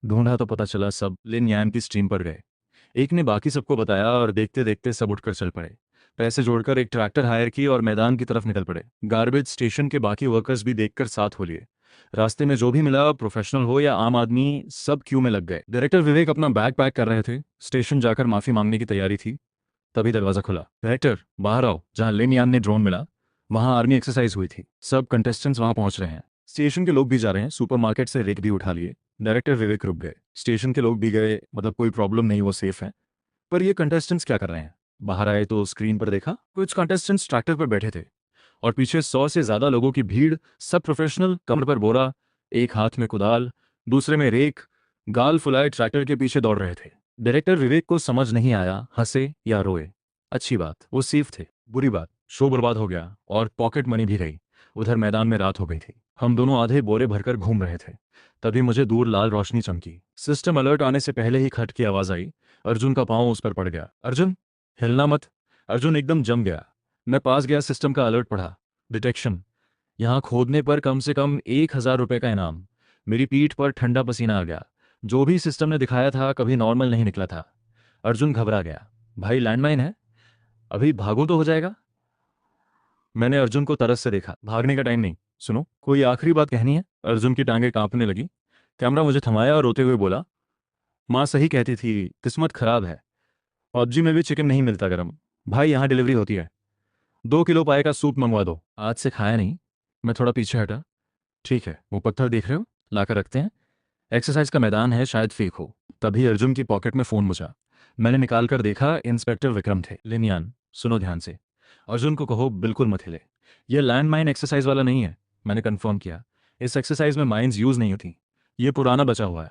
ढूंढा तो पता चला सब लिन यान की स्ट्रीम पर गए। एक ने बाकी सबको बताया और देखते देखते सब उठकर चल पड़े। पैसे जोड़कर एक ट्रैक्टर हायर की और मैदान की तरफ निकल पड़े। गार्बेज स्टेशन के बाकी वर्कर्स भी देखकर साथ हो लिए। रास्ते में जो भी मिला, प्रोफेशनल हो या आम आदमी, सब क्यू में लग गए। डायरेक्टर विवेक अपना बैग पैक कर रहे थे। स्टेशन जाकर माफी मांगने की तैयारी थी, तभी दरवाजा खुला। डायरेक्टर बाहर आओ, जहां लिन यान ने ड्रोन मिला वहां आर्मी एक्सरसाइज हुई थी। सब कंटेस्टेंट्स वहां पहुंच रहे हैं। स्टेशन के लोग भी जा रहे हैं। सुपरमार्केट से रेक भी उठा लिए। डायरेक्टर विवेक रुक गए। स्टेशन के लोग भी गए, मतलब कोई प्रॉब्लम नहीं, वो सेफ है। पर ये कंटेस्टेंट्स क्या कर रहे हैं? बाहर आए तो स्क्रीन पर देखा, कुछ कंटेस्टेंट्स ट्रैक्टर पर बैठे थे और पीछे 100 से ज्यादा लोगों की भीड़। सब प्रोफेशनल, कमर पर बोरा, एक हाथ में कुदाल, दूसरे में रेक, गाल फुलाए ट्रैक्टर के पीछे दौड़ रहे थे। डायरेक्टर विवेक को समझ नहीं आया, हंसे या रोए। अच्छी बात, वो सेफ थे। बुरी बात, शो बर्बाद हो गया और पॉकेट मनी भी गई। उधर मैदान में रात हो गई थी। हम दोनों आधे बोरे भरकर घूम रहे थे। तभी मुझे दूर लाल रोशनी चमकी। सिस्टम अलर्ट आने से पहले ही खट की आवाज आई। अर्जुन का पांव उस पर पड़ गया। अर्जुन हिलना मत। अर्जुन एकदम जम गया। मैं पास गया, सिस्टम का अलर्ट पढ़ा। डिटेक्शन, यहाँ खोदने पर कम से कम 1,000 रुपये का इनाम। मेरी पीठ पर ठंडा पसीना आ गया। जो भी सिस्टम ने दिखाया था कभी नॉर्मल नहीं निकला था। अर्जुन घबरा गया। भाई लैंडमाइन है, अभी भागो तो हो जाएगा। मैंने अर्जुन को तरस से देखा। भागने का टाइम नहीं, सुनो, कोई आखिरी बात कहनी है। अर्जुन की टांगें कांपने लगी। कैमरा मुझे थमाया और रोते हुए बोला, माँ सही कहती थी, किस्मत खराब है। पबजी में भी चिकन नहीं मिलता गरम। भाई यहाँ डिलीवरी होती है। 2 किलो पाए का सूप मंगवा दो। आज से खाया नहीं। मैं थोड़ा पीछे हटा। ठीक है, वो पत्थर देख रहे हो, लाकर रखते हैं। एक्सरसाइज का मैदान है, शायद फेक हो। तभी अर्जुन की पॉकेट में फोन बजा। मैंने निकाल कर देखा, इंस्पेक्टर विक्रम थे। लिनियान, सुनो ध्यान से। अर्जुन को कहो बिल्कुल मत हिले। यह लैंड माइन एक्सरसाइज वाला नहीं है। मैंने कंफर्म किया। इस एक्सरसाइज में माइंस यूज नहीं होती। ये पुराना बचा हुआ है।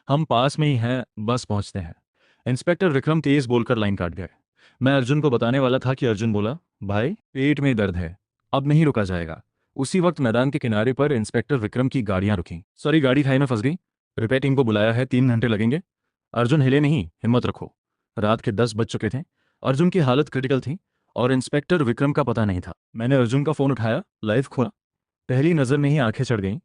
हम पास में ही हैं, बस पहुंचते हैं। इंस्पेक्टर विक्रम तेज बोलकर लाइन काट गए। मैं अर्जुन को बताने वाला था कि अर्जुन बोला, भाई पेट में दर्द है, अब नहीं रुका जाएगा। उसी वक्त मैदान के किनारे पर इंस्पेक्टर विक्रम की गाड़ियां रुकीं। सॉरी, गाड़ी खाई में फंस गई। रिपेयर टीम को बुलाया है, 3 घंटे लगेंगे। अर्जुन हिले नहीं, हिम्मत रखो। रात के 10 बज चुके थे। अर्जुन की हालत क्रिटिकल थी और इंस्पेक्टर विक्रम का पता नहीं था। मैंने अर्जुन का फोन उठाया, लाइव खोला। पहली नजर में ही आंखें चढ़ गईं।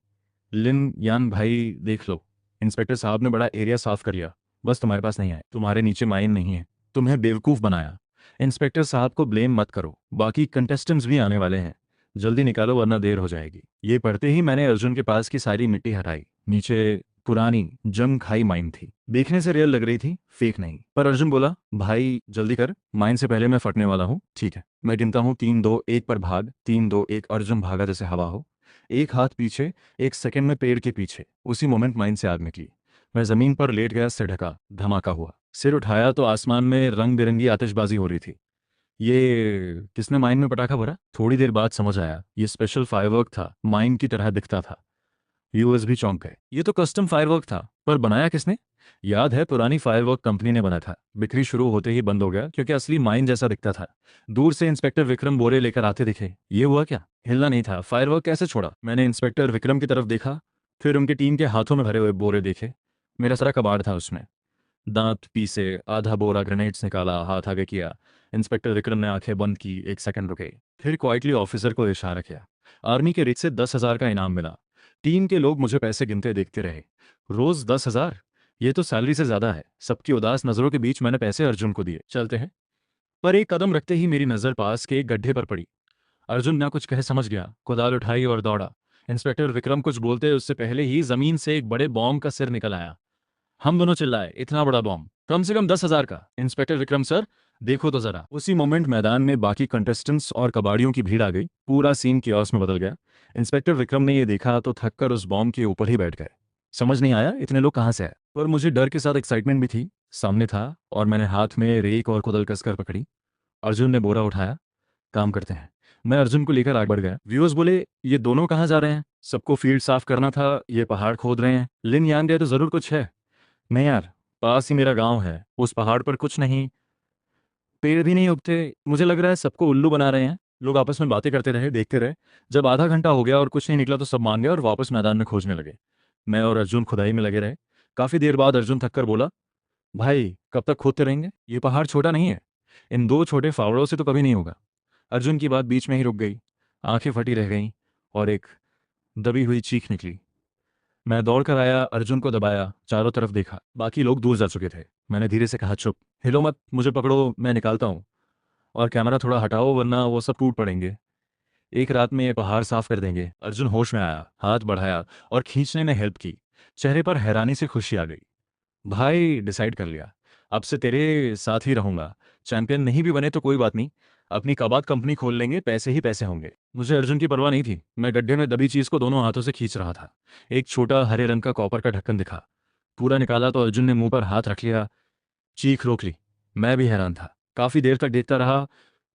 लिन यान भाई देख लो, इंस्पेक्टर साहब ने बड़ा एरिया साफ कर लिया, बस तुम्हारे पास नहीं आए। तुम्हारे नीचे माइन नहीं है, तुम्हें बेवकूफ़ बनाया। इंस्पेक्टर साहब को ब्लेम मत करो, बाकी कंटेस्टेंट्स भी आने वाले हैं। जल्दी निकालो वरना देर हो जाएगी। ये पढ़ते ही मैंने अर्जुन के पास की सारी मिट्टी हटाई। नीचे पुरानी जंग खाई माइन थी। देखने से रियल लग रही थी, फेक नहीं। पर अर्जुन बोला, भाई जल्दी कर, माइन से पहले मैं फटने वाला हूँ। ठीक है, मैं गिनता हूँ 3 2 1 पर भाग। 3 2 1। अर्जुन भागा जैसे हवा हो, एक हाथ पीछे, एक सेकंड में पेड़ के पीछे। उसी मोमेंट माइन से आग निकली। मैं जमीन पर लेट गया, सिर ढका। धमाका हुआ। सिर उठाया तो आसमान में रंग बिरंगी आतिशबाजी हो रही थी। ये किसने माइन में पटाखा भरा? थोड़ी देर बाद समझ आया, ये स्पेशल फायरवर्क था, माइन की तरह दिखता था। व्यूअर्स भी चौंक गए। ये तो कस्टम फायरवर्क था, पर बनाया किसने? याद है, पुरानी फायरवर्क कंपनी ने बनाया था। बिक्री शुरू होते ही बंद हो गया क्योंकि असली माइन जैसा दिखता था। दूर से इंस्पेक्टर विक्रम बोरे लेकर आते दिखे। ये हुआ क्या? हिलना नहीं था, फायरवर्क कैसे छोड़ा? मैंने इंस्पेक्टर विक्रम की तरफ देखा, फिर उनकी टीम के हाथों में भरे हुए बोरे देखे। मेरा सारा कबाड़ था उसमें। दांत पीसे, आधा बोरा ग्रेनेड्स निकाला, हाथ आगे किया। इंस्पेक्टर विक्रम ने आंखें बंद की, एक सेकंड रुके, फिर क्वाइटली ऑफिसर को इशारा किया। आर्मी के रेट से 10,000 का इनाम मिला। टीम के लोग मुझे पैसे गिनते देखते रहे। रोज 10,000, ये तो सैलरी से ज्यादा है। सबकी उदास नजरों के बीच मैंने पैसे अर्जुन को दिए। चलते हैं। पर एक कदम रखते ही मेरी नजर पास के एक गड्ढे पर पड़ी। अर्जुन ना कुछ कह समझ गया, कुदाल उठाई और दौड़ा। इंस्पेक्टर विक्रम कुछ बोलते उससे पहले ही जमीन से एक बड़े बॉम्ब का सिर निकल आया। हम दोनों चिल्लाए, इतना बड़ा बॉम्ब? कम से कम 10,000 का। इंस्पेक्टर विक्रम सर, देखो तो जरा। उसी मोमेंट मैदान में बाकी कंटेस्टेंट्स और कबाड़ियों की भीड़ आ गई। पूरा सीन कियोस्क में बदल गया। इंस्पेक्टर विक्रम ने ये देखा तो थककर उस बॉम्ब के ऊपर ही बैठ गए। समझ नहीं आया इतने लोग कहाँ से आए, पर मुझे डर के साथ एक्साइटमेंट भी थी। सामने था और मैंने हाथ में रेक और कुदल कसकर पकड़ी। अर्जुन ने बोरा उठाया। काम करते हैं। मैं अर्जुन को लेकर आगे बढ़ गया। व्यूअर्स बोले, ये दोनों कहाँ जा रहे हैं? सबको फील्ड साफ करना था, ये पहाड़ खोद रहे हैं। लिन यांग गए तो जरूर कुछ है। नहीं यार, पास ही मेरा गांव है, उस पहाड़ पर कुछ नहीं, पेड़ भी नहीं उगते। मुझे लग रहा है सबको उल्लू बना रहे हैं। लोग आपस में बातें करते रहे, देखते रहे। जब आधा घंटा हो गया और कुछ नहीं निकला तो सब मान गए और वापस मैदान में खोजने लगे। मैं और अर्जुन खुदाई में लगे रहे। काफी देर बाद अर्जुन थककर बोला, भाई कब तक खोदते रहेंगे? ये पहाड़ छोटा नहीं है, इन दो छोटे फावड़ों से तो कभी नहीं होगा। अर्जुन की बात बीच में ही रुक गई। आंखें फटी रह गईं और एक दबी हुई चीख निकली। मैं दौड़ कर आया, अर्जुन को दबाया, चारों तरफ देखा। बाकी लोग दूर जा चुके थे। मैंने धीरे से कहा, चुप, हिलो मत, मुझे पकड़ो, मैं निकालता हूँ। और कैमरा थोड़ा हटाओ वरना वो सब टूट पड़ेंगे। एक रात में ये पहाड़ साफ कर देंगे। अर्जुन होश में आया, हाथ बढ़ाया और खींचने में हेल्प की। चेहरे पर हैरानी से खुशी आ गई। भाई डिसाइड कर लिया, अब से तेरे साथ ही रहूंगा। चैंपियन नहीं भी बने तो कोई बात नहीं, अपनी कबाड़ कंपनी खोल लेंगे, पैसे ही पैसे होंगे। मुझे अर्जुन की परवाह नहीं थी। मैं गड्ढे में दबी चीज को दोनों हाथों से खींच रहा था। एक छोटा हरे रंग का कॉपर का ढक्कन दिखा। पूरा निकाला तो अर्जुन ने मुंह पर हाथ रख लिया, चीख रोक ली। मैं भी हैरान था, काफी देर तक देखता रहा।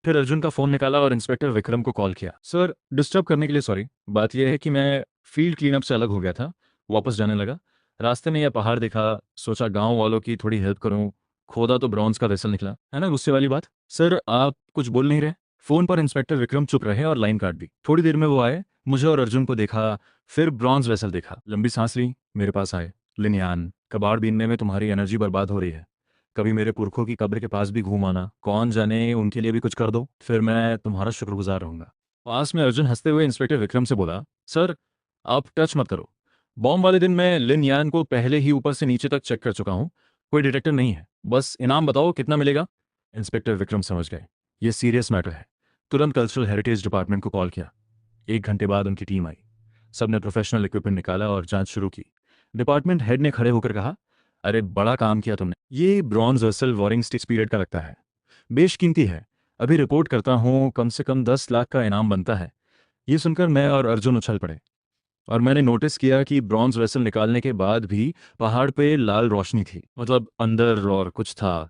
फिर अर्जुन का फोन निकाला और इंस्पेक्टर विक्रम को कॉल किया। सर, डिस्टर्ब करने के लिए सॉरी। बात यह है कि मैं फील्ड क्लीनअप से अलग हो गया था, वापस जाने लगा। रास्ते में यह पहाड़ देखा, सोचा गांव वालों की थोड़ी हेल्प करूं। खोदा तो ब्रॉन्ज का वेसल निकला। है ना गुस्से वाली बात? सर आप कुछ बोल नहीं रहे? फोन पर इंस्पेक्टर विक्रम चुप रहे और लाइन काट दी। थोड़ी देर में वो आए, मुझे और अर्जुन को देखा, फिर ब्रॉन्ज वेसल देखा। लंबी सांस ली, मेरे पास आए। लिनयान, कबाड़ बीनने में तुम्हारी एनर्जी बर्बाद हो रही है, कभी मेरे पुरखों की कब्र के पास भी घूम आना, कौन जाने उनके लिए भी कुछ कर दो, फिर मैं तुम्हारा शुक्रगुजार रहूंगा। पास में अर्जुन हंसते हुए इंस्पेक्टर विक्रम से बोला, सर आप टच मत करो। बॉम्ब वाले दिन मैं लिन यान को पहले ही ऊपर से नीचे तक चेक कर चुका हूँ, कोई डिटेक्टर नहीं है। बस इनाम बताओ कितना मिलेगा? इंस्पेक्टर विक्रम समझ गए, ये सीरियस मैटर है। तुरंत कल्चरल हेरिटेज डिपार्टमेंट को कॉल किया। 1 घंटे बाद उनकी टीम आई। सबने प्रोफेशनल इक्विपमेंट निकाला और जांच शुरू की। डिपार्टमेंट हेड ने खड़े होकर कहा, अरे बड़ा काम किया तुमने। ये bronze vessel warring stitch period का लगता है, बेशकीमती है। अभी रिपोर्ट करता हूँ, कम से कम 10 लाख का इनाम बनता है। ये सुनकर मैं और अर्जुन उछल पड़े। और मैंने नोटिस किया कि ब्रॉन्ज वेसल निकालने के बाद भी पहाड़ पे लाल रोशनी थी, मतलब अंदर और कुछ था।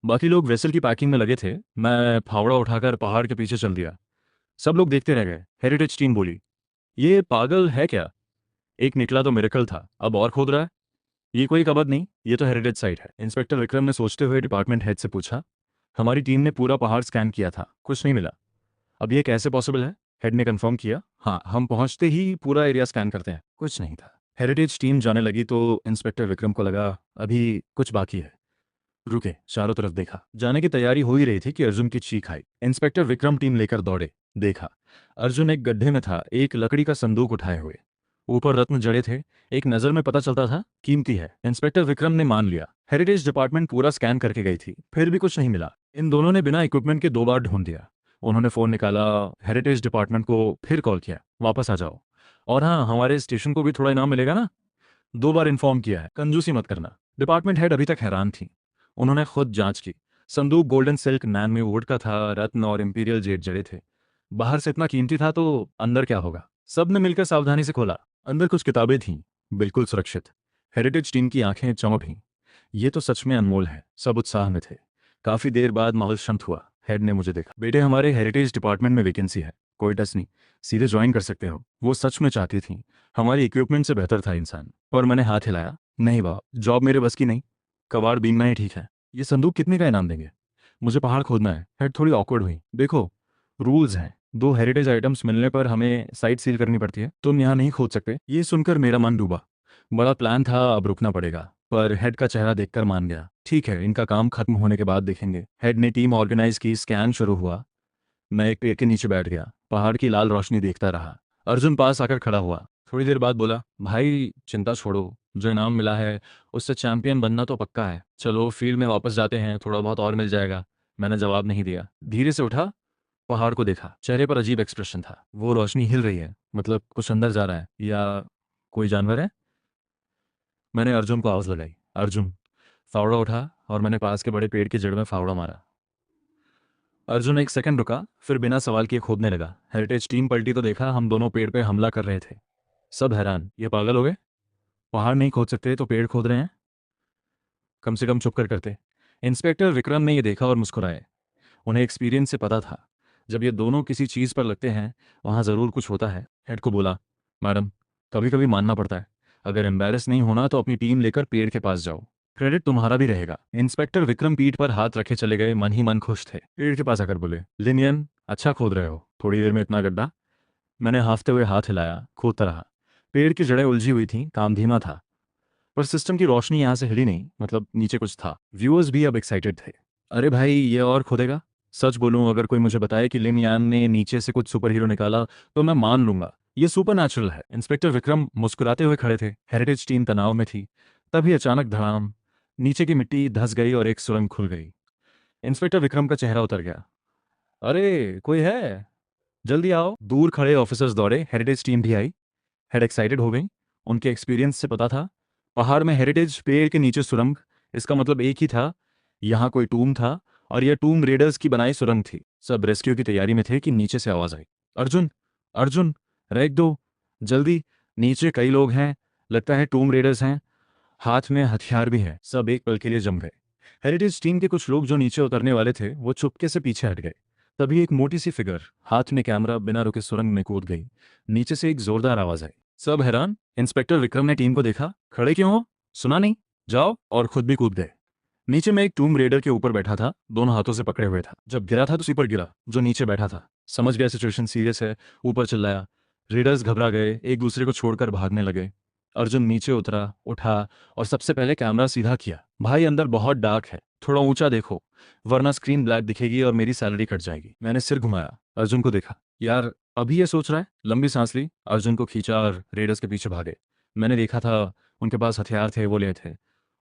बाकी लोग वेसल की पैकिंग में लगे थे। मैं फावड़ा उठाकर पहाड़ के पीछे चल दिया। सब लोग देखते रह गए। हेरिटेज टीम बोली, ये पागल है क्या? एक निकला तो मिरेकल था, अब और खोद रहा है। ये कोई कबर नहीं, ये तो हेरिटेज साइट है। इंस्पेक्टर विक्रम ने सोचते हुए डिपार्टमेंट हेड से पूछा, हमारी टीम ने पूरा पहाड़ स्कैन किया था, कुछ नहीं मिला। अब ये कैसे पॉसिबल है? हेड ने कंफर्म किया, हाँ हम पहुंचते ही पूरा एरिया स्कैन करते हैं, कुछ नहीं था। हेरिटेज टीम जाने लगी तो इंस्पेक्टर विक्रम को लगा अभी कुछ बाकी है। रुके, चारों तरफ देखा। जाने की तैयारी हो ही रही थी कि अर्जुन की चीख आई। इंस्पेक्टर विक्रम टीम लेकर दौड़े। देखा, अर्जुन एक गड्ढे में था, एक लकड़ी का संदूक उठाए हुए। ऊपर रत्न जड़े थे। एक नजर में पता चलता था कीमती है। इंस्पेक्टर विक्रम ने मान लिया। हेरिटेज डिपार्टमेंट पूरा स्कैन करके गई थी, फिर भी कुछ नहीं मिला। इन दोनों ने बिना इक्विपमेंट के 2 बार ढूंढ दिया। उन्होंने फोन निकाला, हेरिटेज डिपार्टमेंट को फिर कॉल किया, वापस आ जाओ। और हाँ, हमारे स्टेशन को भी थोड़ा इनाम मिलेगा ना। 2 बार इन्फॉर्म किया है, कंजूसी मत करना। डिपार्टमेंट हेड अभी तक हैरान थी। उन्होंने खुद जांच की। संदूक गोल्डन सिल्क नैन में वुड का था, रत्न और इंपीरियल जेड जड़े थे। बाहर से इतना कीमती था तो अंदर क्या होगा? सबने मिलकर सावधानी से खोला। अंदर कुछ किताबें थीं, बिल्कुल सुरक्षित। हेरिटेज टीम की आंखें चौंक उठीं। ये तो सच में अनमोल है। सब उत्साह में थे। काफी देर बाद माहौल शांत हुआ। हेड ने मुझे देखा। बेटे, हमारे हेरिटेज डिपार्टमेंट में वैकेंसी है, कोई डस नहीं, सीधे ज्वाइन कर सकते हो। वो सच में चाहती थी। हमारी इक्विपमेंट से बेहतर था इंसान। और मैंने हाथ हिलाया। नहीं बाप, जॉब मेरे बस की नहीं, कबाड़ बीनना ही ठीक है। ये संदूक कितने का इनाम देंगे? मुझे पहाड़ खोदना है। हेड थोड़ी ऑकवर्ड हुई। देखो, रूल्स हैं, 2 हेरिटेज आइटम्स मिलने पर हमें साइट सील करनी पड़ती है। तुम यहाँ नहीं खोद सकते। ये सुनकर मेरा मन डूबा। बड़ा प्लान था, अब रुकना पड़ेगा। पर हेड का चेहरा देखकर मान गया। ठीक है, इनका काम खत्म होने के बाद देखेंगे। हेड ने टीम ऑर्गेनाइज की, स्कैन शुरू हुआ। मैं एक पेड़ के नीचे बैठ गया, पहाड़ की लाल रोशनी देखता रहा। अर्जुन पास आकर खड़ा हुआ। थोड़ी देर बाद बोला, भाई चिंता छोड़ो, जो इनाम मिला है उससे चैंपियन बनना तो पक्का है। चलो फील्ड में वापस जाते हैं, थोड़ा बहुत और मिल जाएगा। मैंने जवाब नहीं दिया। धीरे से उठा, पहाड़ को देखा। चेहरे पर अजीब एक्सप्रेशन था। वो रोशनी हिल रही है, मतलब कुछ अंदर जा रहा है, या कोई जानवर है? मैंने अर्जुन को आवाज लगाई। अर्जुन। फावड़ा उठा और मैंने पास के बड़े पेड़ की जड़ में फावड़ा मारा। अर्जुन एक सेकंड रुका, फिर बिना सवाल किए खोदने लगा। हेरिटेज टीम पलटी तो देखा, हम दोनों पेड़ पे हमला कर रहे थे। सब हैरान, ये पागल हो गए? पहाड़ नहीं खोद सकते तो पेड़ खोद रहे हैं? कम से कम चुप कर करते। इंस्पेक्टर विक्रम ने ये देखा और मुस्कुराए। उन्हें एक्सपीरियंस से पता था, जब ये दोनों किसी चीज़ पर लगते हैं वहाँ ज़रूर कुछ होता है। हेड को बोला, मैडम, कभी कभी मानना पड़ता है। अगर एम्बेरस नहीं होना तो अपनी टीम लेकर पेड़ के पास जाओ, क्रेडिट तुम्हारा भी रहेगा। इंस्पेक्टर विक्रम पीठ पर हाथ रखे चले गए, मन ही मन खुश थे। पेड़ के पास आकर बोले, लिनियन, अच्छा खोद रहे हो, थोड़ी देर में इतना गड्ढा? मैंने हाफते हुए हाथ हिलाया, खोदता रहा। पेड़ की जड़ें उलझी हुई थीं, काम धीमा था। पर सिस्टम की रोशनी यहाँ से हिली नहीं, मतलब नीचे कुछ था। व्यूअर्स भी अब एक्साइटेड थे। अरे भाई, ये और खोदेगा? सच बोलूं, अगर कोई मुझे बताए कि लिन यान ने नीचे से कुछ सुपर हीरो निकाला तो मैं मान लूंगा, ये सुपर नेचुरल है। इंस्पेक्टर विक्रम मुस्कुराते हुए खड़े थे। हेरिटेज टीम तनाव में थी। तभी अचानक धड़ाम, नीचे की मिट्टी धस गई और एक सुरंग खुल गई। इंस्पेक्टर विक्रम का चेहरा उतर गया। अरे कोई है, जल्दी आओ। दूर खड़े ऑफिसर्स दौड़े, हेरिटेज टीम भी आई। हेड एक्साइटेड हो गई। उनके एक्सपीरियंस से पता था, पहाड़ में हेरिटेज, पेड़ के नीचे सुरंग, इसका मतलब एक ही था, यहाँ कोई टूम था और यह टूम रेडर्स की बनाई सुरंग थी। सब रेस्क्यू की तैयारी में थे कि नीचे से आवाज आई, अर्जुन, अर्जुन, रैक दो, जल्दी, नीचे कई लोग हैं, लगता है टूम रेडर्स हैं, हाथ में हथियार भी है। सब एक पल के लिए जम गए। हेरिटेज टीम के कुछ लोग जो नीचे उतरने वाले थे वो चुपके से पीछे हट गए। तभी एक मोटी सी फिगर, हाथ में कैमरा, बिना रुके सुरंग में कूद गई। नीचे से एक जोरदार आवाज आई। सब हैरान। इंस्पेक्टर विक्रम ने टीम को देखा। खड़े क्यों हो, सुना नहीं? जाओ, और खुद भी कूद गए। नीचे में एक टूम रेडर के ऊपर बैठा था, दोनों हाथों से पकड़े हुए था। जब गिरा था तो उसी पर गिरा जो नीचे बैठा था। समझ गया सिचुएशन सीरियस है, ऊपर चिल्लाया। रेडर्स घबरा गए, एक दूसरे को छोड़कर भागने लगे। अर्जुन नीचे उतरा, उठा और सबसे पहले कैमरा सीधा किया। भाई, अंदर बहुत डार्क है, थोड़ा ऊंचा देखो, वरना स्क्रीन ब्लैक दिखेगी और मेरी सैलरी कट जाएगी। मैंने सिर घुमाया, अर्जुन को देखा। यार अभी ये सोच रहा है? लंबी सांस ली, अर्जुन को खींचा और रेडर्स के पीछे भागे। मैंने देखा था, उनके पास हथियार थे, वो ले थे।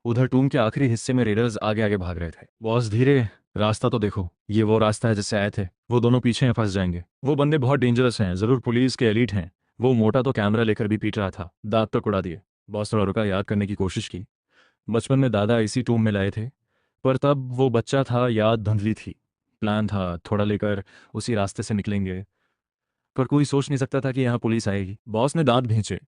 उधर टूम के आखिरी हिस्से में रेडर्स आगे आगे भाग रहे थे। बॉस धीरे, रास्ता तो देखो, ये वो रास्ता है जिससे आए थे। वो दोनों पीछे फंस जाएंगे। वो बंदे बहुत डेंजरस हैं, जरूर पुलिस के एलीट हैं। वो मोटा तो कैमरा लेकर भी पीट रहा था, दांत तक उड़ा दिए। बॉस थोड़ा रुका, याद करने की कोशिश की। बचपन में दादा इसी टूम में लाए थे, पर तब वो बच्चा था, याद धुंधली थी। प्लान था थोड़ा लेकर उसी रास्ते से निकलेंगे, पर कोई सोच नहीं सकता था कि यहाँ पुलिस आएगी। बॉस ने दांत भींचे।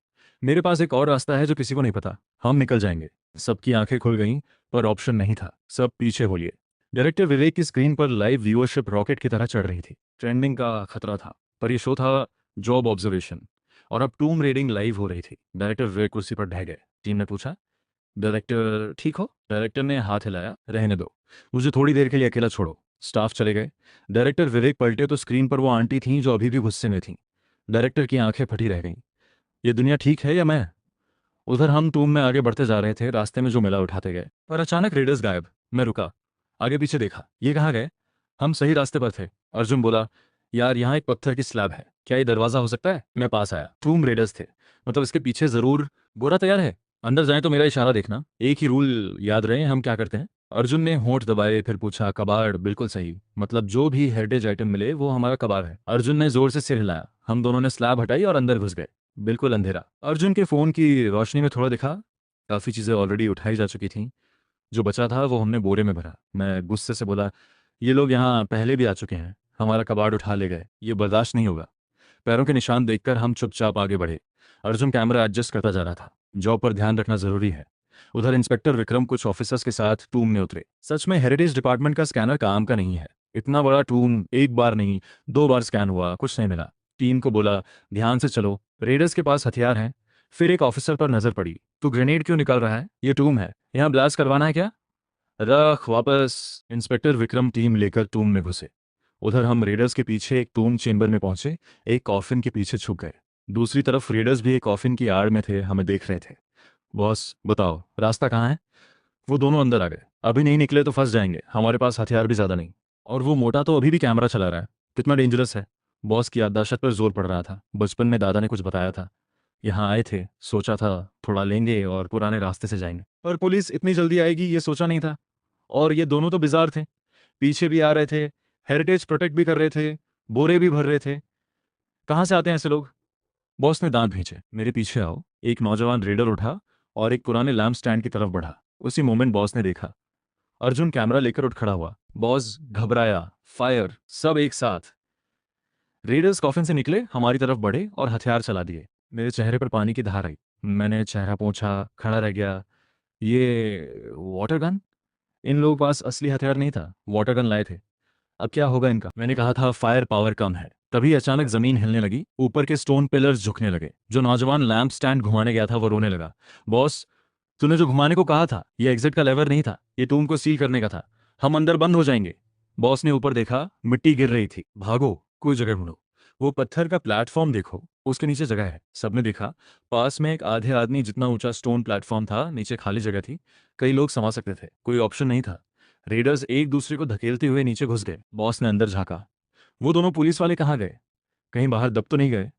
मेरे पास एक और रास्ता है जो किसी को नहीं पता, हम निकल जाएंगे। सबकी आंखें खुल गईं, पर ऑप्शन नहीं था। सब पीछे हो लिए। डायरेक्टर विवेक की स्क्रीन पर लाइव व्यूअरशिप रॉकेट की तरह चढ़ रही थी। ट्रेंडिंग का खतरा था, पर यह शो था जॉब ऑब्जर्वेशन, और अब टूम रेडिंग लाइव हो रही थी। डायरेक्टर विवेक कुर्सी पर ढह गए। टीम ने पूछा, डायरेक्टर ठीक हो? डायरेक्टर ने हाथ हिलाया, रहने दो, मुझे थोड़ी देर के लिए अकेला छोड़ो। स्टाफ चले गए। डायरेक्टर विवेक पलटे तो स्क्रीन पर वो आंटी थीं जो अभी भी गुस्से में थीं। डायरेक्टर की आंखें फटी रह गईं। ये दुनिया ठीक है या मैं? उधर हम टूम में आगे बढ़ते जा रहे थे, रास्ते में जो मिला उठाते गए, पर अचानक रेडर्स गायब। मैं रुका, आगे पीछे देखा। ये कहाँ गए? हम सही रास्ते पर थे। अर्जुन बोला, यार यहाँ एक पत्थर की स्लैब है, क्या ये दरवाजा हो सकता है? मैं पास आया। टूम रेडर्स थे, मतलब इसके पीछे जरूर। गोरा तैयार है, अंदर जाए तो मेरा इशारा देखना। एक ही रूल याद रहे, हम क्या करते हैं? अर्जुन ने होंठ दबाए, फिर पूछा, कबाड़, बिल्कुल सही, मतलब जो भी हेरिटेज आइटम मिले वो हमारा कबाड़ है। अर्जुन ने जोर से सिर हिलाया। हम दोनों ने स्लैब हटाई और अंदर घुस गए। बिल्कुल अंधेरा। अर्जुन के फोन की रोशनी में थोड़ा दिखा, काफ़ी चीज़ें ऑलरेडी उठाई जा चुकी थीं। जो बचा था वो हमने बोरे में भरा। मैं गुस्से से बोला, ये लोग यहाँ पहले भी आ चुके हैं, हमारा कबाड़ उठा ले गए, ये बर्दाश्त नहीं होगा। पैरों के निशान देखकर हम चुपचाप आगे बढ़े। अर्जुन कैमरा एडजस्ट करता जा रहा था। जॉब पर ध्यान रखना जरूरी है। उधर इंस्पेक्टर विक्रम कुछ ऑफिसर्स के साथ टूम में उतरे। सच में हेरिटेज डिपार्टमेंट का स्कैनर काम का नहीं है। इतना बड़ा टूम एक बार नहीं 2 बार स्कैन हुआ, कुछ नहीं मिला। टीम को बोला, ध्यान से चलो, रेडर्स के पास हथियार हैं। फिर एक ऑफिसर पर नजर पड़ी। तू ग्रेनेड क्यों निकाल रहा है? ये टूम है, यहाँ ब्लास्ट करवाना है क्या? रख वापस। इंस्पेक्टर विक्रम टीम लेकर टूम में घुसे। उधर हम रेडर्स के पीछे एक टूम चेंबर में पहुंचे, एक कॉफिन के पीछे छुप गए। दूसरी तरफ रेडर्स भी एक कॉफिन की आड़ में थे, हमें देख रहे थे। बॉस बताओ रास्ता कहाँ है? वो दोनों अंदर आ गए। अभी नहीं निकले तो फंस जाएंगे, हमारे पास हथियार भी ज्यादा नहीं। और वो मोटा तो अभी भी कैमरा चला रहा है, कितना डेंजरस है? बॉस की याददाश्त पर जोर पड़ रहा था। बचपन में दादा ने कुछ बताया था। यहाँ आए थे, सोचा था थोड़ा लेंगे और पुराने रास्ते से जाएंगे, पर पुलिस इतनी जल्दी आएगी ये सोचा नहीं था। और ये दोनों तो बिजार थे, पीछे भी आ रहे थे, हेरिटेज प्रोटेक्ट भी कर रहे थे, बोरे भी भर रहे थे। कहाँ से आते हैं ऐसे लोग? बॉस ने दांत भींचे। मेरे पीछे आओ। एक नौजवान रेडर उठा और एक पुराने लैम्प स्टैंड की तरफ बढ़ा। उसी मोमेंट बॉस ने देखा, अर्जुन कैमरा लेकर उठ खड़ा हुआ। बॉस घबराया, फायर, सब एक साथ। रेडर्स कॉफिन से निकले, हमारी तरफ बढ़े और हथियार चला दिए। मेरे चेहरे पर पानी की धार आई। मैंने चेहरा पोंछा, खड़ा रह गया। ये वाटर गन? इन लोगों के पास असली हथियार नहीं था, वाटर गन लाए थे। अब क्या होगा इनका? मैंने कहा था फायर पावर कम है। तभी अचानक जमीन हिलने लगी, ऊपर के स्टोन पिलर्स झुकने लगे। जो नौजवान लैंप स्टैंड घुमाने गया था वो रोने लगा। बॉस, तूने जो घुमाने को कहा था, ये एग्जिट का लेवर नहीं था, ये टूम को सील करने का था। हम अंदर बंद हो जाएंगे। बॉस ने ऊपर देखा, मिट्टी गिर रही थी। भागो, कोई जगह ढूंढो। वो पत्थर का प्लेटफॉर्म देखो, उसके नीचे जगह है। सबने देखा, पास में एक आधे आदमी जितना ऊंचा स्टोन प्लेटफॉर्म था, नीचे खाली जगह थी। कई लोग समा सकते थे, कोई ऑप्शन नहीं था। रेडर्स एक दूसरे को धकेलते हुए नीचे घुस गए। बॉस ने अंदर झांका। वो दोनों पुलिस वाले कहाँ गए? कहीं बाहर दब तो नहीं गए?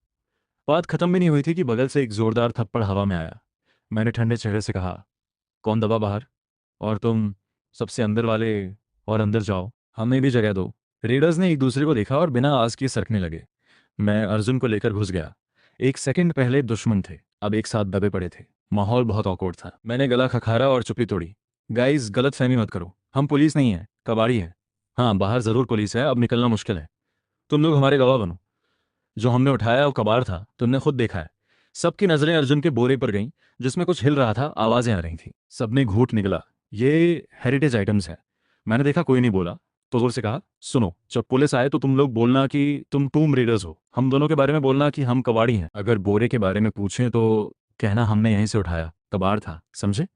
बात खत्म भी नहीं हुई थी कि बगल से एक जोरदार थप्पड़ हवा में आया। मैंने ठंडे चेहरे से कहा, कौन दबा बाहर? और तुम सबसे अंदर वाले, और अंदर जाओ, हमें भी जगह दो। रेडर्स ने एक दूसरे को देखा और बिना आस किए सरकने लगे। मैं अर्जुन को लेकर घुस गया। एक सेकंड पहले दुश्मन थे, अब एक साथ दबे पड़े थे। माहौल बहुत ऑकवर्ड था। मैंने गला खखारा और चुप्पी तोड़ी। गाइस, गलत फहमी मत करो, हम पुलिस नहीं है, कबाड़ी है। हाँ, बाहर जरूर पुलिस है, अब निकलना मुश्किल है। तुम लोग हमारे गवाह बनो। जो हमने उठाया वो कबाड़ था, तुमने खुद देखा है। सबकी नजरें अर्जुन के बोरे पर गईं, जिसमें कुछ हिल रहा था, आवाजें आ रही थी। सबने घूट निकला, ये हेरिटेज आइटम्स है। मैंने देखा कोई नहीं बोला, तो जोर से कहा, सुनो, जब पुलिस आए तो तुम लोग बोलना कि तुम टूम रेडर्स हो, हम दोनों के बारे में बोलना कि हम कबाड़ी हैं। अगर बोरे के बारे में पूछें तो कहना हमने यहीं से उठाया, कबाड़ था, समझे?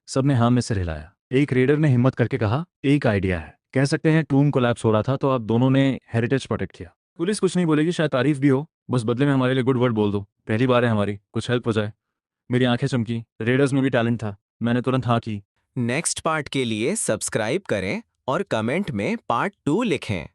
सबने हाँ में सिर हिलाया। एक रेडर ने हिम्मत करके कहा, एक आइडिया है, कह सकते हैं टूम कोलैप्स हो रहा था तो आप दोनों ने हेरिटेज प्रोटेक्ट किया। पुलिस कुछ नहीं बोलेगी, शायद तारीफ भी हो, बस बदले में हमारे लिए गुड वर्ड बोल दो। पहली बार है हमारी, कुछ हेल्प हो जाए। मेरी आंखें चमकी, रेडर्स में भी टैलेंट था। मैंने तुरंत हाँ की। नेक्स्ट पार्ट के लिए सब्सक्राइब करें और कमेंट में पार्ट 2 लिखें।